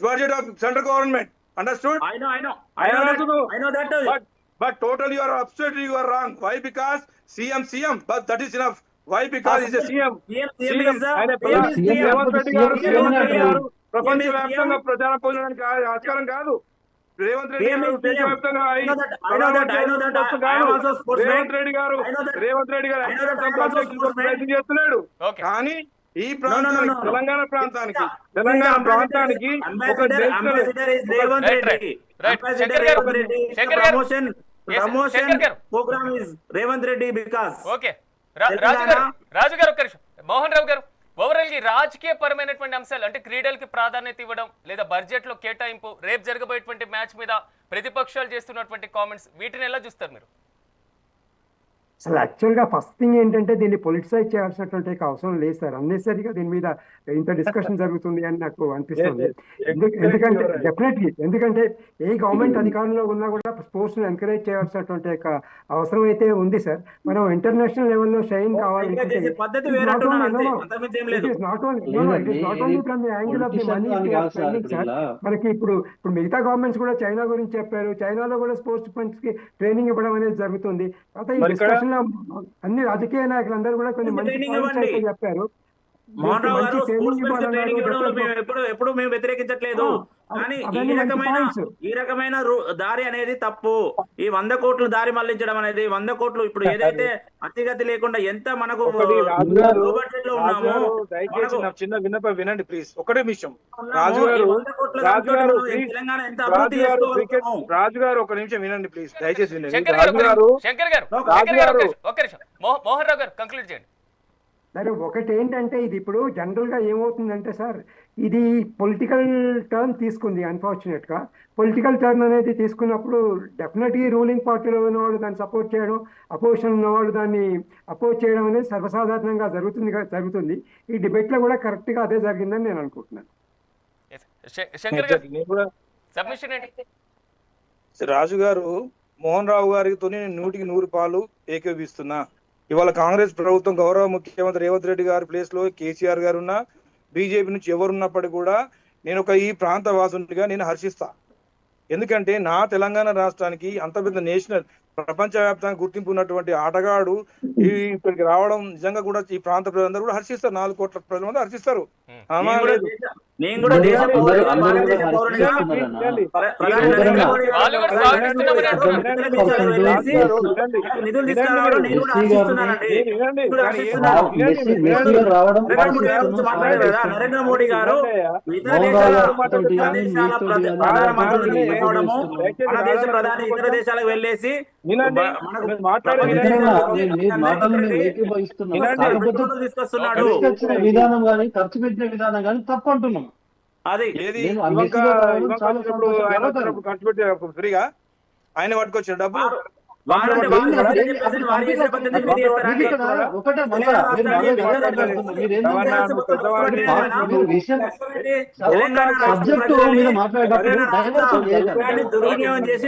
budget of central government. Understood? I know I also know. I know that. But totally you are absolutely you are wrong. Why? Because CM, but that is enough. Why? Because he's a CM. ఆయన రేవంత్ రెడ్డి గారు ప్రపంచవ్యాప్తంగా ప్రచారం పొందడానికి ఆస్కారం కాదు. రేవంత్ రెడ్డి గారు దేశవ్యాప్తంగా రేవంత్ రెడ్డి గారు ప్రయత్నం చేస్తున్నాడు. ఓకే. కానీ ఈ ప్రాంతానికి తెలంగాణ ప్రాంతానికి ఒక Right, right. Right. శంకర్ గారు, శంకర్ గారు. శంకర్ గారు. Programme is Revanth Reddy because okay. Raju గారు ఒక్క నిమిషం. మోహన్ రావు గారు, ఓవరాల్ గా రాజకీయ పరమైనటువంటి అంశాలు అంటే క్రీడలకి ప్రాధాన్యత ఇవ్వడం లేదా బడ్జెట్ లో కేటాయింపు, రేపు జరగబోయేటువంటి మ్యాచ్ మీద ప్రతిపక్షాలు చేస్తున్నటువంటి కామెంట్స్, వీటిని ఎలా చూస్తారు మీరు? అసలు యాక్చువల్గా ఫస్ట్ థింగ్ ఏంటంటే దీన్ని పొలిటిసైజ్ చేయాల్సినటువంటి అవసరం లేదు సార్. అన్నెసరీగా దీని మీద ఇంత డిస్కషన్ జరుగుతుంది అని నాకు అనిపిస్తుంది. ఎందుకంటే డెఫినెట్లీ ఎందుకంటే ఏ గవర్నమెంట్ అధికారంలో ఉన్నా కూడా స్పోర్ట్స్ ని ఎంకరేజ్ చేయాల్సినటువంటి అవసరం అయితే ఉంది సార్. మనం ఇంటర్నేషనల్ లెవెల్లో షైన్ కావాలంటే మనకి ఇప్పుడు మిగతా గవర్నమెంట్స్ కూడా చైనా గురించి చెప్పారు. చైనాలో కూడా స్పోర్ట్స్ మెన్స్ కి ట్రైనింగ్ ఇవ్వడం అనేది జరుగుతుంది. ఈ డిస్కషన్ లో అన్ని రాజకీయ నాయకులందరూ కూడా కొన్ని మంచి పాయింట్స్ అయితే చెప్పారు. మోహన్ రావు గారు ట్రైనింగ్ ఇవ్వడంలో ఎప్పుడు మేము వ్యతిరేకించట్లేదు. కానీ ఈ రకమైన దారి అనేది తప్పు. ఈ 100 కోట్లు దారి మళ్లించడం అనేది 100 కోట్లు ఇప్పుడు ఏదైతే అతిగతి లేకుండా ఎంత మనకు చిన్న విన్నపం వినండి ప్లీజ్. ఒకటే విషయం రాజు గారు తెలంగాణ ఎంత అభివృద్ధి చేసుకోగలుగుతాము? రాజు గారు ఒక నిమిషం వినండి ప్లీజ్, దయచేసి వినండి. శంకర్ గారు ఒక్క నిమిషం. మోహన్ రావు గారు కంక్లూడ్ చేయండి. సరే, ఒకటి ఏంటంటే ఇది ఇప్పుడు జనరల్గా ఏమవుతుందంటే సార్, ఇది పొలిటికల్ టర్న్ తీసుకుంది. అన్ఫార్చునేట్గా పొలిటికల్ టర్న్ అనేది తీసుకున్నప్పుడు డెఫినెట్గా రూలింగ్ పార్టీలో ఉన్నవాళ్ళు దాన్ని సపోర్ట్ చేయడం, అపోజిషన్ ఉన్నవాళ్ళు దాన్ని అపోజ్ చేయడం అనేది సర్వసాధారణంగా జరుగుతుంది. ఈ డిబేట్లో కూడా కరెక్ట్గా అదే జరిగిందని నేను అనుకుంటున్నాను. శంకర్ గారు, సబ్మిషన్ ఏంటి? రాజు గారు మోహన్ రావు గారితో 100కి 100 ఏకీభవిస్తున్నా. ఇవాళ కాంగ్రెస్ ప్రభుత్వం గౌరవ ముఖ్యమంత్రి రేవంత్ రెడ్డి గారి ప్లేస్ లో కేసీఆర్ గారు ఉన్నా, బీజేపీ నుంచి ఎవరున్నప్పటికీ కూడా నేను ఈ ప్రాంత వాసునిగా నేను హర్షిస్తా. ఎందుకంటే నా తెలంగాణ రాష్ట్రానికి అంత పెద్ద నేషనల్ ప్రపంచవ్యాప్తంగా గుర్తింపు ఉన్నటువంటి ఆటగాడు ఇక్కడికి రావడం నిజంగా కూడా ఈ ప్రాంత ప్రజలందరూ కూడా హర్షిస్తారు. 4 కోట్ల ప్రజలు మంది హర్షిస్తారు. నేను కూడా దేశ పౌరుడిగా, భారతదేశ పౌరుడిగా నిధులు తీసుకురావడం నేను కూడా హర్షిస్తున్నానండి. నరేంద్ర మోడీ గారు ఇతర దేశాల ప్రధానమంత్రులు మన దేశ ప్రధాని ఇతర దేశాలకు వెళ్ళేసి తీసుకొస్తున్నాడు. విధానం కానీ ఖర్చు పెట్టిన విధానం కానీ తప్పు అంటున్నాం. అది ఖర్చు పెట్టి ఫ్రీగా ఆయన పట్టుకొచ్చిన డబ్బు దుర్వినియోగం చేసి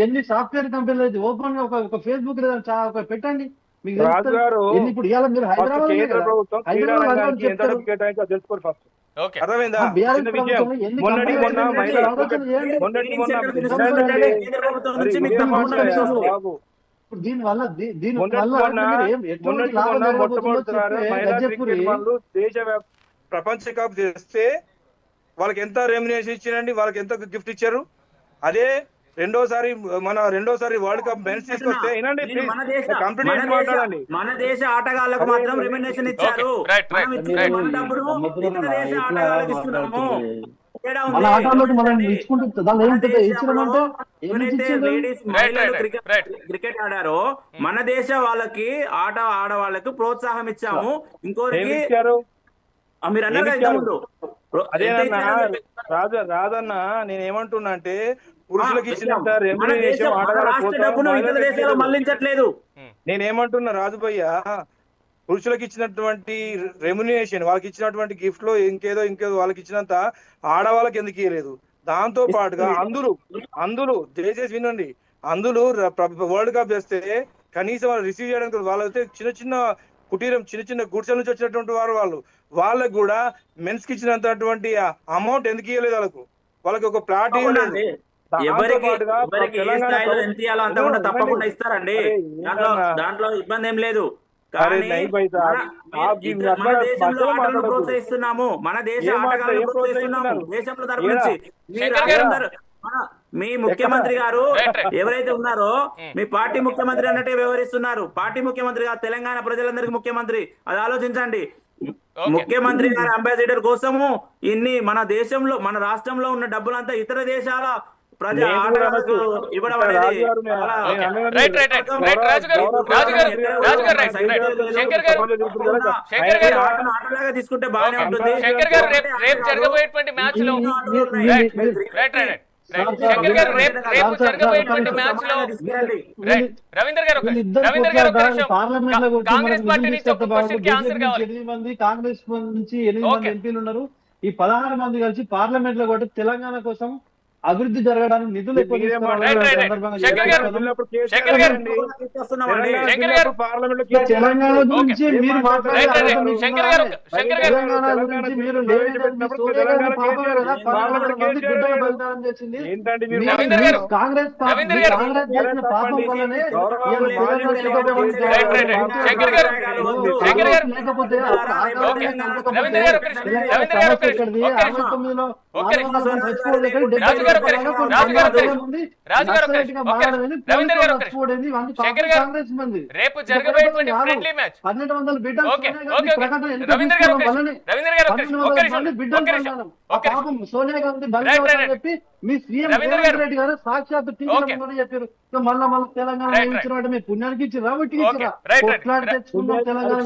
ఎన్ని సాఫ్ట్వేర్ కంపెనీలు ఓపెన్ గా ఒక ఫేస్బుక్ పెట్టండి. మీకు ఇప్పుడు ఇవాళ మీరు ప్రపంచ కప్ చేస్తే వాళ్ళకి ఎంత రెమ్యునరేషన్ ఇచ్చారండి, వాళ్ళకి ఎంత గిఫ్ట్ ఇచ్చారు. అదే రెండోసారి వరల్డ్ కప్ మెన్స్ తీసుకొస్తే మాట్లాడండి. మన దేశ ఆటగాళ్లకు మాత్రం రెమ్యునరేషన్ ఇచ్చారు. క్రికెట్ ఆడారో మన దేశ వాళ్ళకి ఆడవాళ్ళకి ప్రోత్సాహం ఇచ్చాము. ఇంకోరికి మీరు అన్నారు రాదన్న, నేను ఏమంటున్నా అంటే పురుషులకు ఇచ్చినంత మళ్ళించట్లేదు. నేనేమంటున్నా రాజుభయ్య, పురుషులకు ఇచ్చినటువంటి రెమ్యునరేషన్, వాళ్ళకి ఇచ్చినటువంటి గిఫ్ట్ లో ఇంకేదో వాళ్ళకి ఇచ్చినంత ఆడవాళ్ళకి ఎందుకు ఇవ్వలేదు? దాంతో పాటుగా అందులో దయచేసి వినండి, అందులో వరల్డ్ కప్ చేస్తే కనీసం వాళ్ళు రిసీవ్ చేయడానికి వాళ్ళైతే చిన్న కుటీరం చిన్న గుడిసెల నుంచి వచ్చినటువంటి వాళ్ళకి కూడా మెన్స్ కి ఇచ్చినటువంటి అమౌంట్ ఎందుకు ఇవ్వలేదు? వాళ్ళకి ఒక ప్లాట్ ఇవ్వలేదు. తప్పకుండా ఇస్తారండి, దాంట్లో ఇబ్బంది ఏం లేదు. ప్రోత్సహిస్తున్నాము, మన దేశ ఆటగాళ్ళను ప్రోత్సహిస్తున్నాము దేశంలో తరపు నుంచి. మీ ముఖ్యమంత్రి గారు ఎవరైతే ఉన్నారో మీ పార్టీ ముఖ్యమంత్రి అన్నట్టే వ్యవహరిస్తున్నారు. పార్టీ ముఖ్యమంత్రి గారు తెలంగాణ ప్రజలందరికీ ముఖ్యమంత్రి, అది ఆలోచించండి. ముఖ్యమంత్రి గారి అంబాసిడర్ కోసము మన దేశంలో మన రాష్ట్రంలో ఉన్న డబ్బులంతా ఇతర దేశాల ప్రజా ఆటగాళ్లకు ఇవ్వడం అనేది ఆటలాగా తీసుకుంటే బాగానే ఉంటుంది. కాంగ్రెస్ నుంచి 8 మంది ఎంపీలు ఉన్నారు. ఈ 16 మంది కలిసి పార్లమెంట్ లో కూడా తెలంగాణ కోసం అభివృద్ధి జరగడానికి నిధులు ఎక్కువ తెలంగాణ గురించి మీరు కాంగ్రెస్ పాపం వల్లనే లేకపోతే 69లో రేపు జరగబోయేటువంటి ఫ్రెండ్లీ మ్యాచ్ 1200 బిడ్డలు సోనియా గాంధీ చెప్పి మీ సీఎం రేవంత్ రెడ్డి గారు సాక్షాత్ చెప్పారు. మళ్ళా తెలంగాణ ఇచ్చిన మీ పుణ్యానికి ఇచ్చి రాబట్టి కొట్లాడి తెచ్చుకున్నాం తెలంగాణ.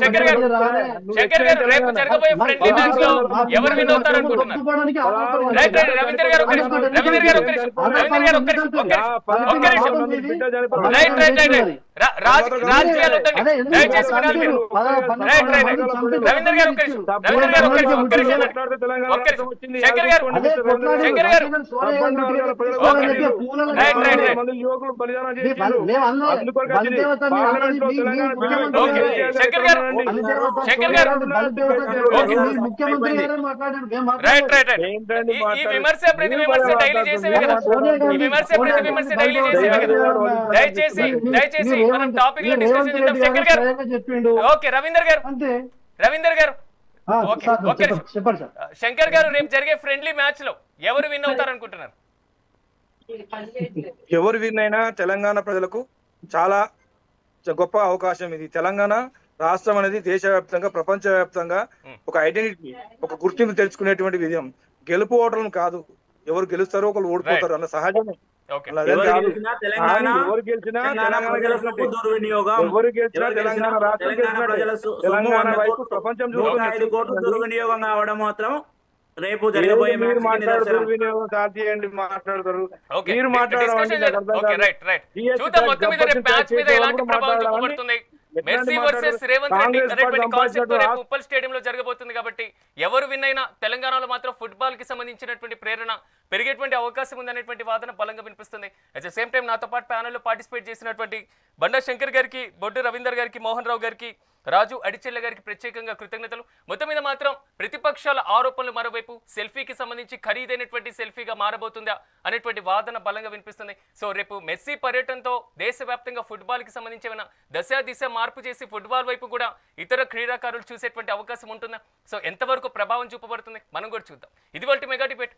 రవీంద్ర గారు రవీంద్ర గారు ఒక్క నిమిషం, రవీంద్ర గారు ఒక్క నిమిషం, ఒక్క నిమిషం. Right right right right. రాజకీయాలు వద్దండి, దయచేసి వినాలి మీరు. Right right right. రవీంద్ర గారు ఒక్క నిమిషం, రవీంద్ర గారు ఒక్క నిమిషం, ఒక్క నిమిషం, ఒక్క నిమిషం. శంకర్ గారు, శంకర్ గారు, right right right. Okay Shankar గారు, శంకర్ గారు, రైట్ రైట్ రైట్. ఈ విమర్శ ప్రతి విమర్శ డైలీ చేసేవే కదా, ఈ విమర్శ ప్రతి విమర్శ డైలీ చేసేవే కదా. దయచేసి దయచేసి మనం టాపిక్ లో డిస్కషన్ చేద్దాం. శంకర్ గారు, ఓకే రవీందర్ గారు, రవీందర్ గారు, ఓకే ఓకే. శంకర్ గారు, రేపు జరిగే ఫ్రెండ్లీ మ్యాచ్ లో ఎవరు విన్ అవుతారు అనుకుంటున్నారు? ఎవరు విన్ అయినా తెలంగాణ ప్రజలకు చాలా గొప్ప అవకాశం ఇది. తెలంగాణ రాష్ట్రం అనేది దేశవ్యాప్తంగా ప్రపంచవ్యాప్తంగా ఒక ఐడెంటిటీ, ఒక గుర్తింపు తెలుసుకునేటువంటి విధం. గెలుపు ఓటర్లు కాదు, ఎవరు గెలుస్తారో ఒకరు ఓడిపోతారు అన్న సహజమే. ఎవరు గెలిచినా తెలంగాణ రాష్ట్రం తెలంగాణ వైపు ప్రపంచం చూస్తుంది. దుర్వినియోగం కావడం మాత్రం రేపు జరగబోయే దుర్వినియోగం సాధ్యండి మాట్లాడతారు, మీరు మాట్లాడడం. మెస్సీ వర్సెస్ రేవంత్ రెడ్డి అనేటువంటి కాన్సెప్ట్ రేపు ఉప్పల్ స్టేడియం లో జరగబోతుంది కాబట్టి ఎవరు విన్ అయినా తెలంగాణలో మాత్రం ఫుట్బాల్ కి సంబంధించినటువంటి ప్రేరణ పెరిగేటువంటి అవకాశం ఉందనేటువంటి వాదన బలంగా వినిపిస్తుంది. అట్ ద సేమ్ టైం నాతో పాటు ప్యానెల్లో పార్టిసిపేట్ చేసినటువంటి బండా శంకర్ గారికి, బొడ్డు రవీందర్ గారికి, మోహన్ రావు గారికి, రాజు అడిచెల్ల గారికి ప్రత్యేకంగా కృతజ్ఞతలు. మొత్తం మీద మాత్రం ప్రతిపక్షాల ఆరోపణలు మరోవైపు సెల్ఫీకి సంబంధించి ఖరీదైనటువంటి సెల్ఫీగా మారబోతుందా అనేటువంటి వాదన బలంగా వినిపిస్తుంది. సో రేపు మెస్సీ పర్యటనతో దేశవ్యాప్తంగా ఫుట్బాల్ కి సంబంధించిన దశ దిశ మార్పు చేసి ఫుట్బాల్ వైపు కూడా ఇతర క్రీడాకారులు చూసేటువంటి అవకాశం ఉంటుందా? సో ఎంతవరకు ప్రభావం చూపబడుతుంది మనం కూడా చూద్దాం. ఇది వాళ్ళ మెగా డిబేట్.